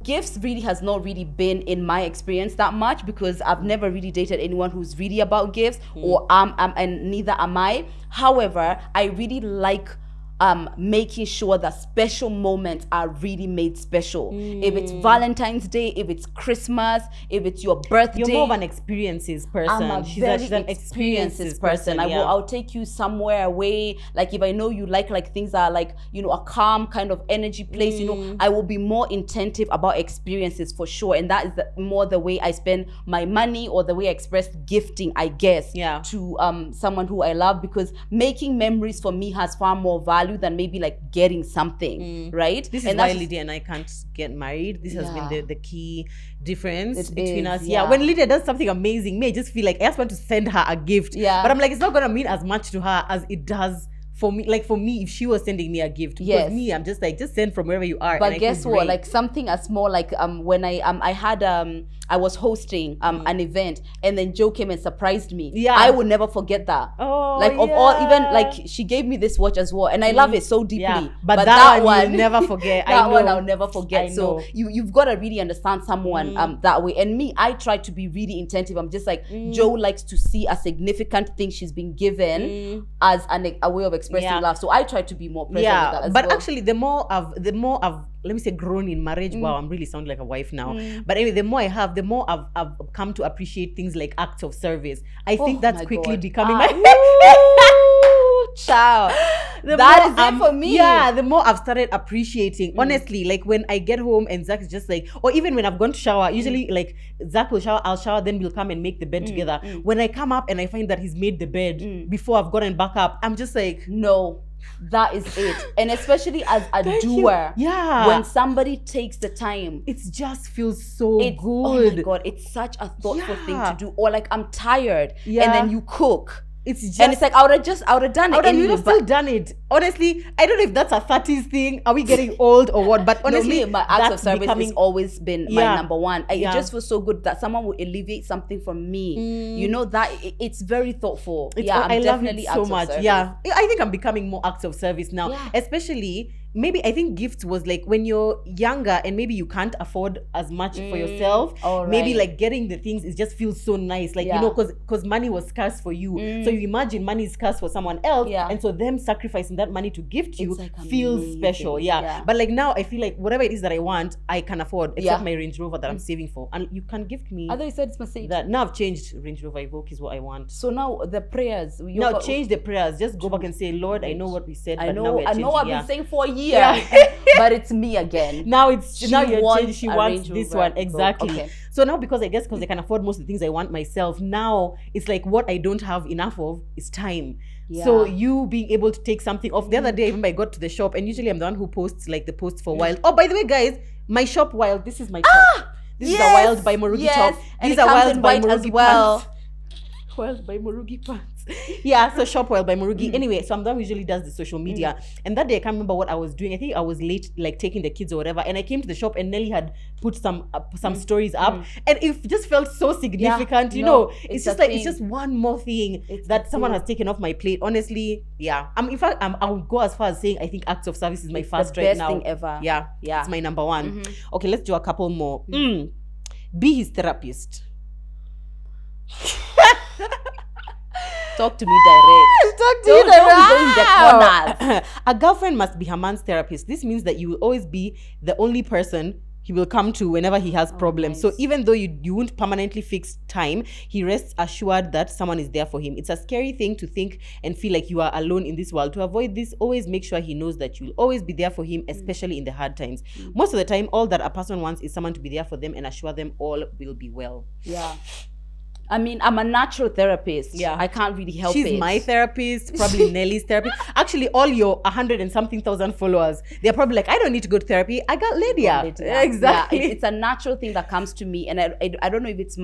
B: Gifts really has not really been in my experience that much, because I've never really dated anyone who's really about gifts, or and neither am I. However, I really like making sure that special moments are really made special. If it's Valentine's Day, if it's Christmas, if it's your birthday.
A: You're more of an experiences person.
B: She's an experiences person. I'll take you somewhere away. Like if I know you like things that are like, you know, a calm kind of energy place, you know, I will be more attentive about experiences for sure. And that is more the way I spend my money, or the way I express gifting, I guess, to someone who I love, because making memories for me has far more value than maybe like getting something, right?
A: This is why Lydia and I can't get married. This has been the key difference between us. When Lydia does something amazing, I just feel like I just want to send her a gift. But I'm like, it's not gonna mean as much to her as it does for me. Like for me, if she was sending me a gift, because me, I'm just like, just send from wherever you are.
B: But guess what? Like something as small, like when I was hosting an event, and then Joe came and surprised me. I will never forget that. Like of all, even like she gave me this watch as well, and I love it so deeply. But that one you'll never forget. That one I'll never forget. So you've got to really understand someone that way. And me, I try to be really attentive. I'm just like, Joe likes to see a significant thing she's been given as a way of expressing love. So I try to be more present with that as well.
A: But actually, the more I've let me say grown in marriage. Wow, I'm really sounding like a wife now. But anyway, the more I have, the more I've come to appreciate things like acts of service. I think that's quickly becoming my
B: child. That is it for me.
A: Yeah, the more I've started appreciating. Honestly, like when I get home and Zach is just like, or even when I've gone to shower, usually like Zach will shower, I'll shower, then we'll come and make the bed together. When I come up and I find that he's made the bed before I've gotten back up, I'm just like,
B: no. That is it. And especially as a doer, when somebody takes the time,
A: it just feels so good.
B: Oh my God, it's such a thoughtful thing to do. Or like, I'm tired, and then you cook. It's just, and it's like, I would have done it.
A: You would have still done it. Honestly, I don't know if that's a 30s thing. Are we getting old or what? But honestly,
B: my acts of service has always been my number one. It just feels so good that someone will alleviate something from me. You know, that it's very thoughtful.
A: I love it so much. I think I'm becoming more acts of service now, especially. Maybe I think gifts was like when you're younger and maybe you can't afford as much for yourself. Maybe like getting the things, it just feels so nice. Like, you know, because money was scarce for you. So you imagine money is scarce for someone else. And so them sacrificing that money to gift you feels special. But like now I feel like whatever it is that I want, I can afford. Except my Range Rover that I'm saving for. And you can gift me.
B: I thought you said it's Mercedes.
A: That now I've changed Range Rover Evoque is what I want.
B: So now the prayers.
A: Now change the prayers. Just go back and say, Lord, I know what we said. I know
B: I've been saying for a year. But it's me again.
A: Now she wants this one. Exactly. Okay. So now because I can afford most of the things I want myself, now it's like what I don't have enough of is time. So you being able to take something off. The other day, I remember I got to the shop, and usually I'm the one who posts like the posts for Wild. Oh, by the way, guys, my shop Wild. This is my top. This is a Wild by Morugi top. These are Wild by Morugi pants. Wild by Morugi pants. So shop Wild by Morugi. Anyway, so I'm the one who usually does the social media. And that day I can't remember what I was doing. I think I was late, like taking the kids or whatever. And I came to the shop and Nelly had put some stories up, and it just felt so significant. You know, it's just like it's just one more thing that someone has taken off my plate. Honestly, in fact, I would go as far as saying I think acts of service is my first right now.
B: Best thing ever.
A: It's my number one. Okay, let's do a couple more. Be his therapist.
B: Talk to me direct. Don't go in the corners.
A: A girlfriend must be her man's therapist. This means that you will always be the only person he will come to whenever he has problems. So even though you won't permanently fix time, he rests assured that someone is there for him. It's a scary thing to think and feel like you are alone in this world. To avoid this, always make sure he knows that you'll always be there for him, especially in the hard times. Most of the time, all that a person wants is someone to be there for them and assure them all will be well.
B: I mean, I'm a natural therapist. I can't really help it.
A: She's my therapist, probably Nelly's therapist. Actually, all your 100 and something thousand followers, they're probably like, I don't need to go to therapy. I got Lydia. Exactly.
B: It's a natural thing that comes to me. And I don't know if it's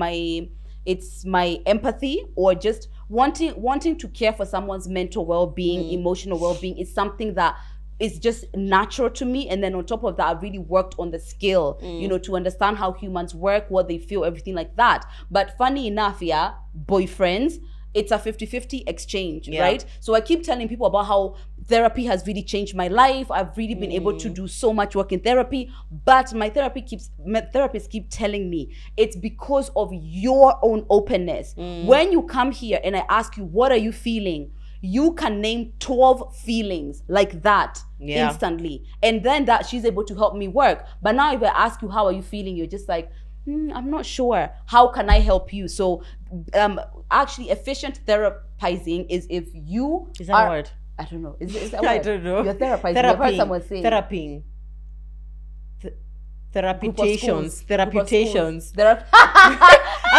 B: my empathy or just wanting to care for someone's mental well-being, emotional well-being is something that it's just natural to me. And then on top of that, I've really worked on the skill, you know, to understand how humans work, what they feel, everything like that. But funny enough, boyfriends, it's a 50-50 exchange, right? So I keep telling people about how therapy has really changed my life. I've really been able to do so much work in therapy, but my therapists keep telling me it's because of your own openness. When you come here and I ask you, what are you feeling? you can name 12 feelings like that instantly. And then that she's able to help me work. But now if I ask you, how are you feeling? You're just like, I'm not sure. How can I help you? So actually efficient therapizing is if you
A: Is that a word?
B: I don't know. Is that word?
A: I don't know.
B: You're therapizing. I've heard someone say
A: therapying. Theraputations. That's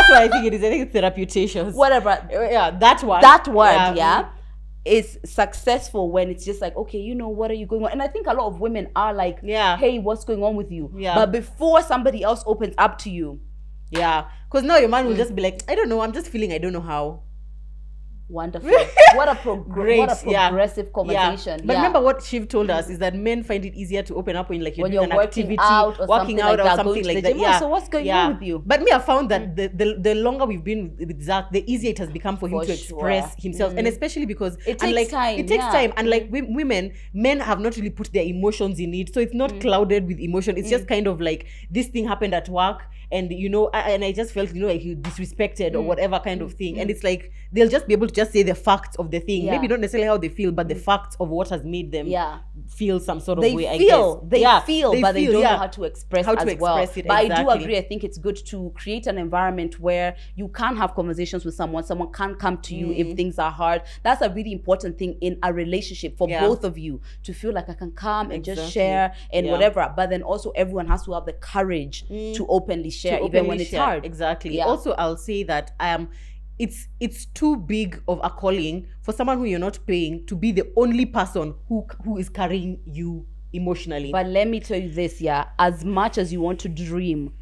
A: what I think it is. I think it's theraputations.
B: Whatever.
A: Yeah, that one.
B: That word, is successful when it's just like, okay, you know, what are you going on? And I think a lot of women are like, hey, what's going on with you? Yeah. But before somebody else opens up to you.
A: Yeah. Because now your man will just be like, I don't know, I'm just feeling I don't know how.
B: Wonderful. What a progressive conversation.
A: But remember what Shiv told us is that men find it easier to open up when like you're doing an activity,
B: working out or something like that.
A: Yeah.
B: So what's going on with you?
A: But me, I found that the longer we've been with Zach, the easier it has become for him to express himself. And especially because
B: it takes time.
A: It takes time. And like women, men have not really put their emotions in it. So it's not clouded with emotion. It's just kind of like, this thing happened at work. And, you know, I just felt, you know, like you disrespected or whatever kind of thing. And it's like, they'll just be able to just say the facts of the thing. Maybe not necessarily how they feel, but the facts of what has made them feel some sort of way, I guess.
B: They feel, but they don't know how to express it. But I do agree. I think it's good to create an environment where you can have conversations with someone. Someone can come to you if things are hard. That's a really important thing in a relationship for both of you, to feel like I can come and just share and whatever. But then also everyone has to have the courage to openly share, even when it's hard.
A: Exactly. Yeah. Also, I'll say that it's too big of a calling for someone who you're not paying to be the only person who is carrying you emotionally.
B: But let me tell you this, as much as you want to dream,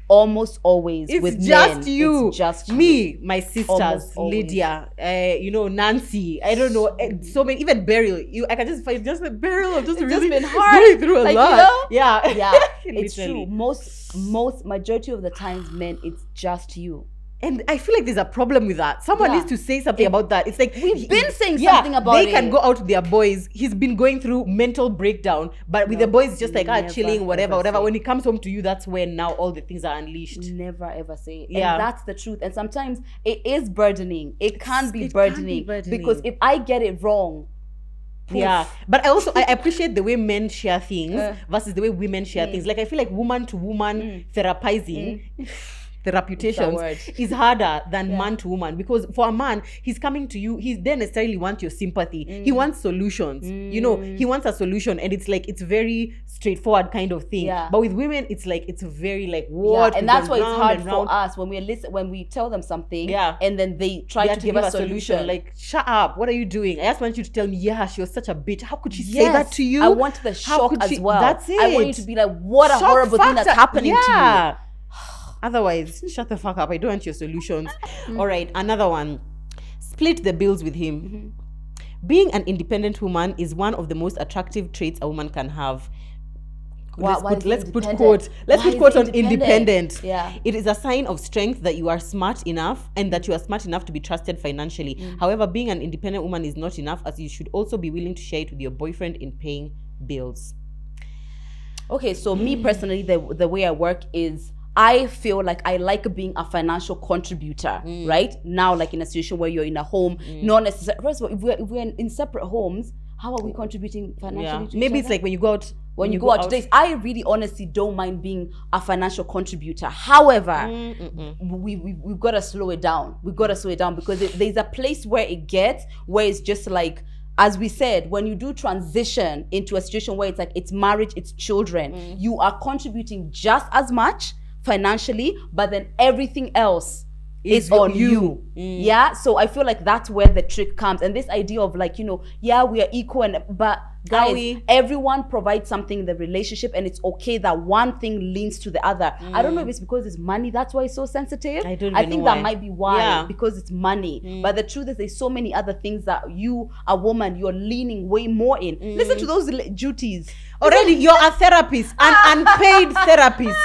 B: almost always
A: it's just me, my sisters, Lydia, Nancy, I don't know, so many, even Beryl. I can just find just Beryl. I've just really
B: been hard,
A: going through a lot. You know?
B: Yeah, it's true. Most majority of the times, men, it's just you.
A: And I feel like there's a problem with that. Someone needs to say something about that. It's like
B: we've been saying something about it.
A: They can go out with their boys. He's been going through mental breakdown, but with the boys, it's just like chilling, whatever. When he comes home to you, that's when now all the things are unleashed.
B: Never ever say it. Yeah. And that's the truth. And sometimes it is burdening. It can be burdening because if I get it wrong.
A: Yeah, but I appreciate the way men share things versus the way women share things. Like I feel like woman to woman therapizing. The reputation is harder than man to woman, because for a man, he's coming to you, he doesn't necessarily want your sympathy. He wants solutions. You know, he wants a solution, and it's like, it's very straightforward kind of thing. But with women, it's like, it's very like, what?
B: And that's why it's hard for us when we tell them something, and then they try to give us a solution.
A: Like, shut up, what are you doing? I just want you to tell me, she was such a bitch. How could she say that to you?
B: I want the shock as well.
A: That's it.
B: I want you to be like, what a horrible thing that's happening to you.
A: Otherwise, shut the fuck up. I don't want your solutions. All right, another one. Split the bills with him. Being an independent woman is one of the most attractive traits a woman can have. Let's put quote on independent.
B: Yeah.
A: It is a sign of strength that you are smart enough and that you are smart enough to be trusted financially. However, being an independent woman is not enough, as you should also be willing to share it with your boyfriend in paying bills.
B: Okay, so me personally, the way I work is, I feel like I like being a financial contributor, right? Now, like in a situation where you're in a home, not necessarily. First of all, if we're in separate homes, how are we contributing financially to
A: maybe
B: each
A: it's
B: other?
A: like when you go out.
B: When you go out to dates, I really honestly don't mind being a financial contributor. However, we've got to slow it down. We've got to slow it down, because there's a place where it's just like, as we said, when you do transition into a situation where it's like, it's marriage, it's children, you are contributing just as much financially, but then everything else is on you. Yeah, so I feel like that's where the trick comes. And this idea of like, we are equal, but guys, everyone provides something in the relationship, and it's okay that one thing leans to the other. I don't know if it's because it's money, that's why it's so sensitive. I think that might be why, because it's money. But the truth is, there's so many other things that you, a woman, you're leaning way more in. Listen to those duties.
A: Already, you're a therapist, an unpaid therapist.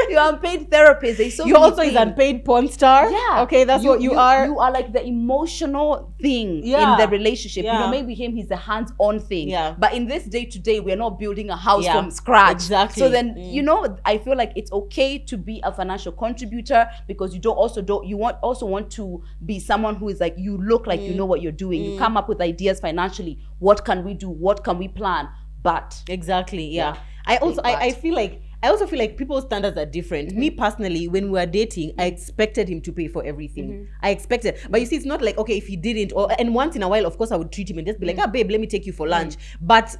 B: You're unpaid therapist. You're
A: also is unpaid porn star.
B: Yeah.
A: Okay, that's what you are.
B: You are like the emotional thing in the relationship. You know, maybe he's the hands-on thing.
A: Yeah.
B: But in this day-to-day, we're not building a house from scratch.
A: Exactly.
B: So then, you know, I feel like it's okay to be a financial contributor, because you also want to be someone who is like, you look like you know what you're doing. You come up with ideas financially. What can we do? What can we plan? But
A: exactly, yeah. I also feel like people's standards are different. Me personally, when we were dating, I expected him to pay for everything. I expected. But you see, it's not like, okay, if he didn't, and once in a while, of course, I would treat him and just be like, babe, let me take you for lunch. But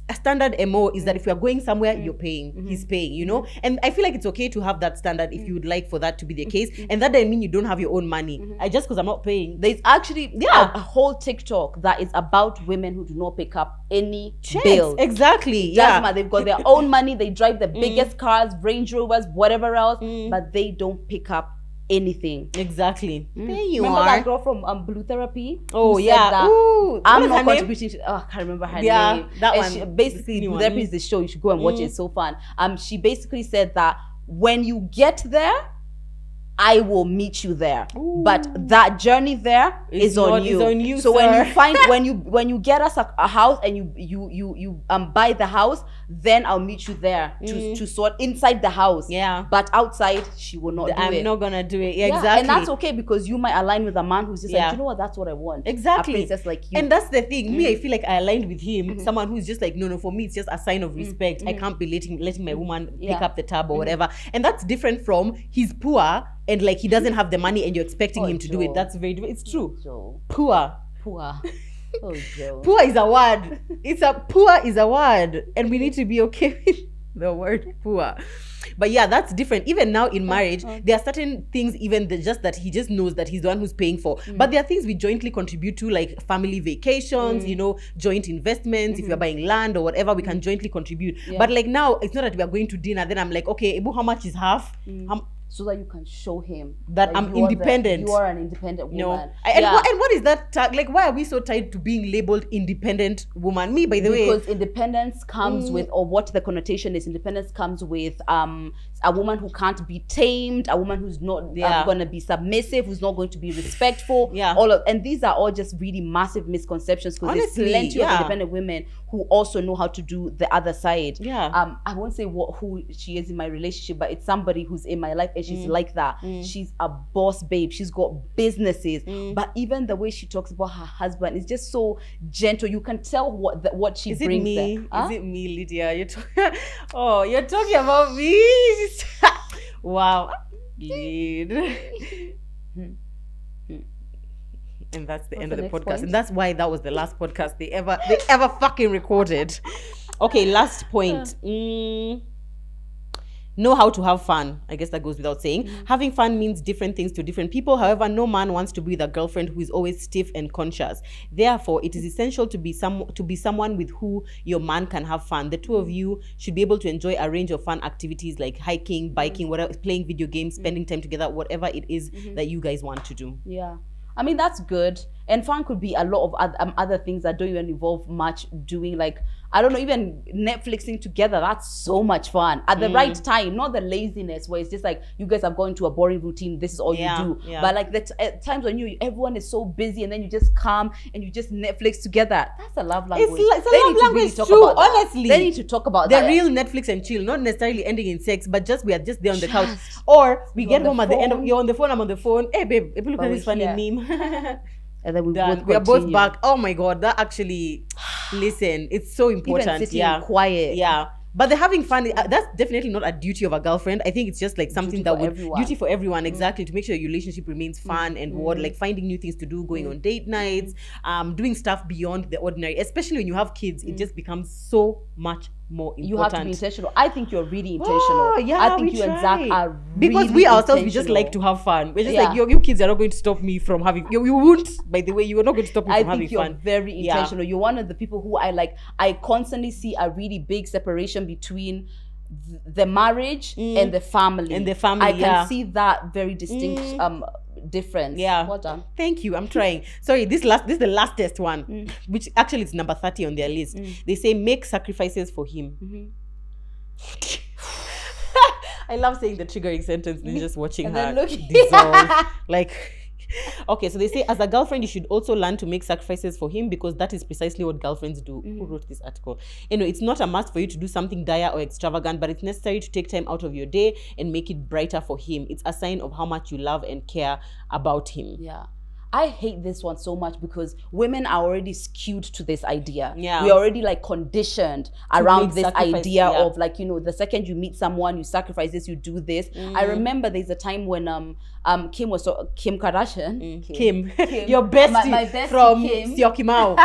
A: a standard MO is that if we are going somewhere, you're paying. He's paying, you know? And I feel like it's okay to have that standard if you would like for that to be the case. And that doesn't mean you don't have your own money. Just because I'm not paying.
B: There's actually a whole TikTok that is about women who do not pick up any bills.
A: Exactly.
B: They've got their own money. They drive the biggest cars, Range Rovers, whatever else, but they don't pick up anything.
A: Exactly. There you
B: remember
A: are.
B: That girl from Blue Therapy?
A: Oh yeah.
B: That,
A: ooh,
B: I'm not contributing to. I can't remember her name.
A: That
B: one. She, basically, Blue Therapy is the show. You should go and watch it. It's so fun. She basically said that when you get there, I will meet you there. Ooh. But that journey there is on you. So sir. When you find when you get us a house and you buy the house, then I'll meet you there to sort inside the house.
A: Yeah.
B: But outside, she will not do it.
A: I'm not gonna do it. Yeah, exactly.
B: And that's okay, because you might align with a man who's just like, you know what, that's what I want.
A: Exactly.
B: A princess like you.
A: And that's the thing. Me, I feel like I aligned with him. Someone who's just like, no, for me, it's just a sign of respect. I can't be letting my woman pick up the tab or whatever. And that's different from he's poor and like he doesn't have the money and you're expecting him to do it. That's very different. It's true. Poor.
B: Oh, Joe.
A: Poor is a word. Poor is a word, and we need to be okay with the word poor. But yeah, that's different. Even now in marriage, there are certain things, even just that he just knows that he's the one who's paying for. But there are things we jointly contribute to, like family vacations, you know, joint investments. If you're buying land or whatever, we can jointly contribute. But like now, it's not that we are going to dinner. Then I'm like, okay, Ibu, how much is half?
B: So that you can show him
A: that I'm independent.
B: You are an independent woman.
A: No. And what is that tag? Like, why are we so tied to being labeled independent woman? Me, by the way.
B: Because independence comes with, or what the connotation is, independence comes with a woman who can't be tamed, a woman who's not going to be submissive, who's not going to be respectful. And these are all just really massive misconceptions, because there's plenty of independent women who also know how to do the other side. I won't say who she is in my relationship, but it's somebody who's in my life. And she's like that. She's a boss babe. She's got businesses. But even the way she talks about her husband is just so gentle. You can tell what she brings there.
A: Is it me, Lydia? You're talking about me? Wow. Lead. And that's the end of the podcast. Point? And that's why that was the last podcast they ever fucking recorded. Okay, last point. Know how to have fun. I guess that goes without saying. Having fun means different things to different people. However, no man wants to be with a girlfriend who is always stiff and conscious. Therefore, it is essential to be someone with who your man can have fun. The two of you should be able to enjoy a range of fun activities like hiking, biking, whatever, playing video games, spending time together, whatever it is that you guys want to do.
B: Yeah. I mean, that's good. And fun could be a lot of other things that don't even involve much doing, like, I don't know, even Netflixing together. That's so much fun at the right time, not the laziness where it's just like you guys have gone to a boring routine. This is all you do. But like at times when everyone is so busy and then you just come and you just Netflix together. That's a love language.
A: It's a love language too, honestly.
B: They need to talk about that.
A: The real Netflix and chill, not necessarily ending in sex, but we are just there on the couch. Or we get home at the end of, you're on the phone, I'm on the phone. Hey babe, look at this funny meme.
B: And then
A: we are both back. Oh my god, that actually, listen, it's so important.
B: Even sitting quiet.
A: Yeah. But the having fun, that's definitely not a duty of a girlfriend. I think it's just like something duty for everyone, exactly, to make sure your relationship remains fun and like finding new things to do, going on date nights, doing stuff beyond the ordinary. Especially when you have kids, it just becomes so much more important.
B: You have to be intentional. I think you're really intentional. Oh, yeah, I think you and Zach are really
A: because we ourselves, we just like to have fun. We're just like, you kids are not going to stop me from having, you won't, by the way, you are not going to stop me from having fun.
B: I think you're very intentional. You're one of the people who I constantly see a really big separation between the marriage and the family. I can see that very distinct difference.
A: Yeah.
B: Well done.
A: Thank you. I'm trying. Sorry, this is the lastest one, which actually is number 30 on their list. They say make sacrifices for him. I love saying the triggering sentence and just watching her dissolve. Like, okay, so they say, as a girlfriend, you should also learn to make sacrifices for him because that is precisely what girlfriends do. Who wrote this article? Anyway, it's not a must for you to do something dire or extravagant, but it's necessary to take time out of your day and make it brighter for him. It's a sign of how much you love and care about him.
B: Yeah. I hate this one so much because women are already skewed to this idea.
A: Yeah.
B: We're already like conditioned around this idea of like, you know, the second you meet someone, you sacrifice this, you do this. I remember there's a time when Kim Kardashian.
A: Kim. Your bestie,
B: my bestie
A: from
B: Kim.
A: Siokimau.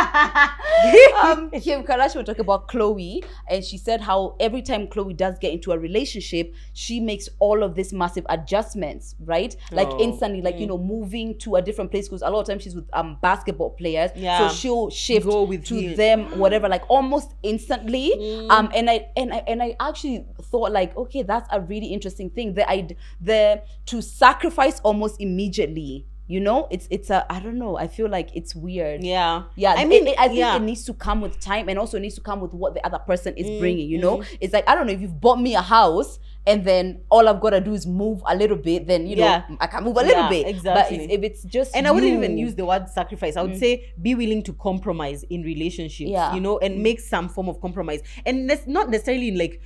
B: Kim Kardashian would talk about Khloe, and she said how every time Khloe does get into a relationship, she makes all of these massive adjustments, right? Like instantly, like, you know, moving to a different place, because a lot of times she's with basketball players, so she'll shift to them, whatever, like almost instantly. And I actually thought like, okay, that's a really interesting thing. To sacrifice almost immediately, you know, it's a, I don't know, I feel like it's weird. I mean, I think it needs to come with time, and also it needs to come with what the other person is bringing, you know. It's like, I don't know, if you've bought me a house and then all I've got to do is move a little bit, then, you know, I can move a little bit.
A: Exactly.
B: But if it's just
A: I wouldn't even use the word sacrifice. I would say be willing to compromise in relationships, you know, and make some form of compromise. And that's not necessarily in like,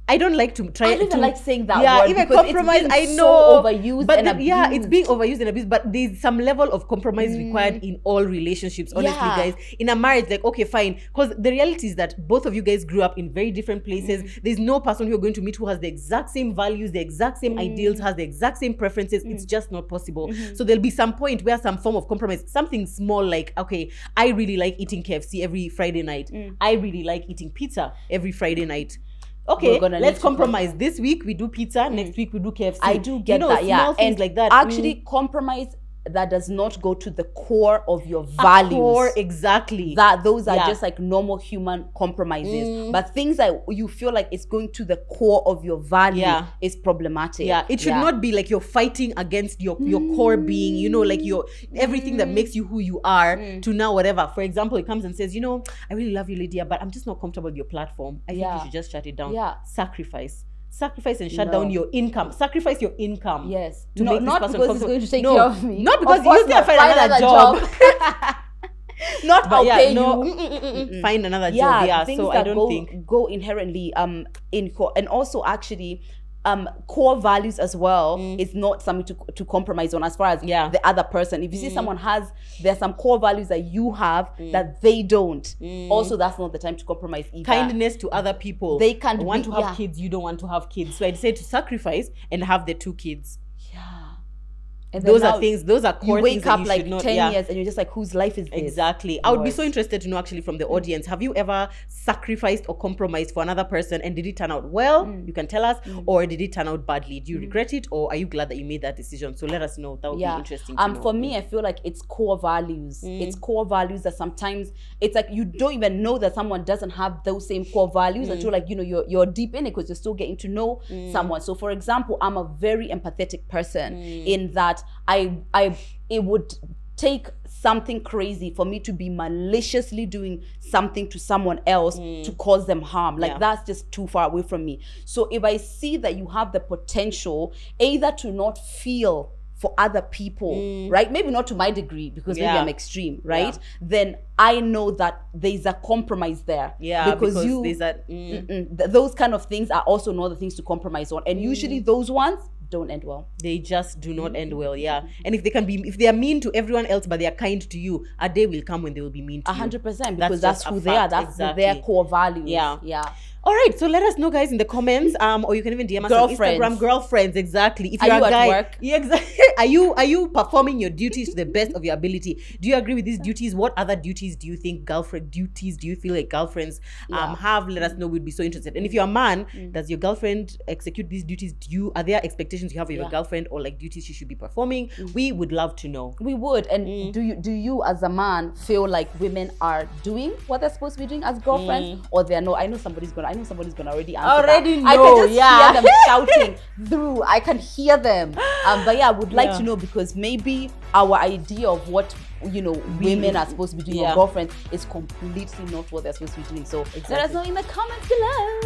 A: I don't like to try.
B: I don't even like saying that word.
A: Even compromise, I know,
B: so overused and abused.
A: Yeah, it's being overused and abused. But there's some level of compromise required in all relationships. Honestly, guys, in a marriage, like, okay, fine, because the reality is that both of you guys grew up in very different places. There's no person who you're going to meet who has the exact same values, the exact same ideals, has the exact same preferences. It's just not possible. So there'll be some point where some form of compromise, something small like, okay, I really like eating KFC every Friday night. I really like eating pizza every Friday night. Okay, let's compromise. This week we do pizza, next week we do KFC.
B: I do get that,
A: small things like that.
B: Actually, compromise that does not go to the core of your values.
A: Core, exactly.
B: Those are just like normal human compromises. But things that you feel like it's going to the core of your value is problematic.
A: It should not be like you're fighting against your core being, you know, like your everything that makes you who you are to now whatever. For example, it comes and says, you know, I really love you, Lydia, but I'm just not comfortable with your platform. I think you should just shut it down. Sacrifice and shut down your income. Sacrifice your income.
B: Yes.
A: To make
B: not
A: this person
B: because it's going to take care of me.
A: Not because you still find another job.
B: Not I'll pay you.
A: Find another job. So I don't think
B: go inherently in core, and also actually core values as well is not something to compromise on as far as the other person. If you see someone there's some core values that you have that they don't, also that's not the time to compromise either.
A: Kindness to other people.
B: They can
A: want to have kids, you don't want to have kids. So I decided to sacrifice and have the 2 kids. And those are core
B: you
A: things
B: wake up
A: you
B: like
A: should not,
B: 10 years and you're just like, whose life is this?
A: Exactly. I would be so interested to know actually from the audience, have you ever sacrificed or compromised for another person and did it turn out well? You can tell us. Or did it turn out badly? Do you regret it, or are you glad that you made that decision? So let us know. That would be interesting to know.
B: For me, I feel like it's core values. It's core values that sometimes it's like you don't even know that someone doesn't have those same core values until, like, you know, you're deep in it because you're still getting to know someone. So for example, I'm a very empathetic person in that it would take something crazy for me to be maliciously doing something to someone else to cause them harm. Like that's just too far away from me. So if I see that you have the potential either to not feel for other people, right? Maybe not to my degree because maybe I'm extreme, right? Then I know that there's a compromise there. Because you, there's that, those kind of things are also not the things to compromise on. And usually those ones don't end well. They just do not end well, And if they are mean to everyone else, but they are kind to you, a day will come when they will be mean to you. 100%, because that's who they are. That's their core values. All right, so let us know, guys, in the comments, or you can even DM us on Instagram. Girlfriends, exactly. If you're a guy, at work? Are you performing your duties to the best of your ability? Do you agree with these duties? What other duties do you think girlfriend duties do you feel like girlfriends have? Let us know. We'd be so interested. And if you're a man, does your girlfriend execute these duties? Are there expectations you have of your girlfriend, or like duties she should be performing? We would love to know. We would. And do you as a man feel like women are doing what they're supposed to be doing as girlfriends, or they're not? I know somebody's gonna already answer that. I can just hear them shouting through. I can hear them. But I would like to know, because maybe our idea of what women are supposed to be doing or girlfriends is completely not what they're supposed to be doing. So let us know in the comments below.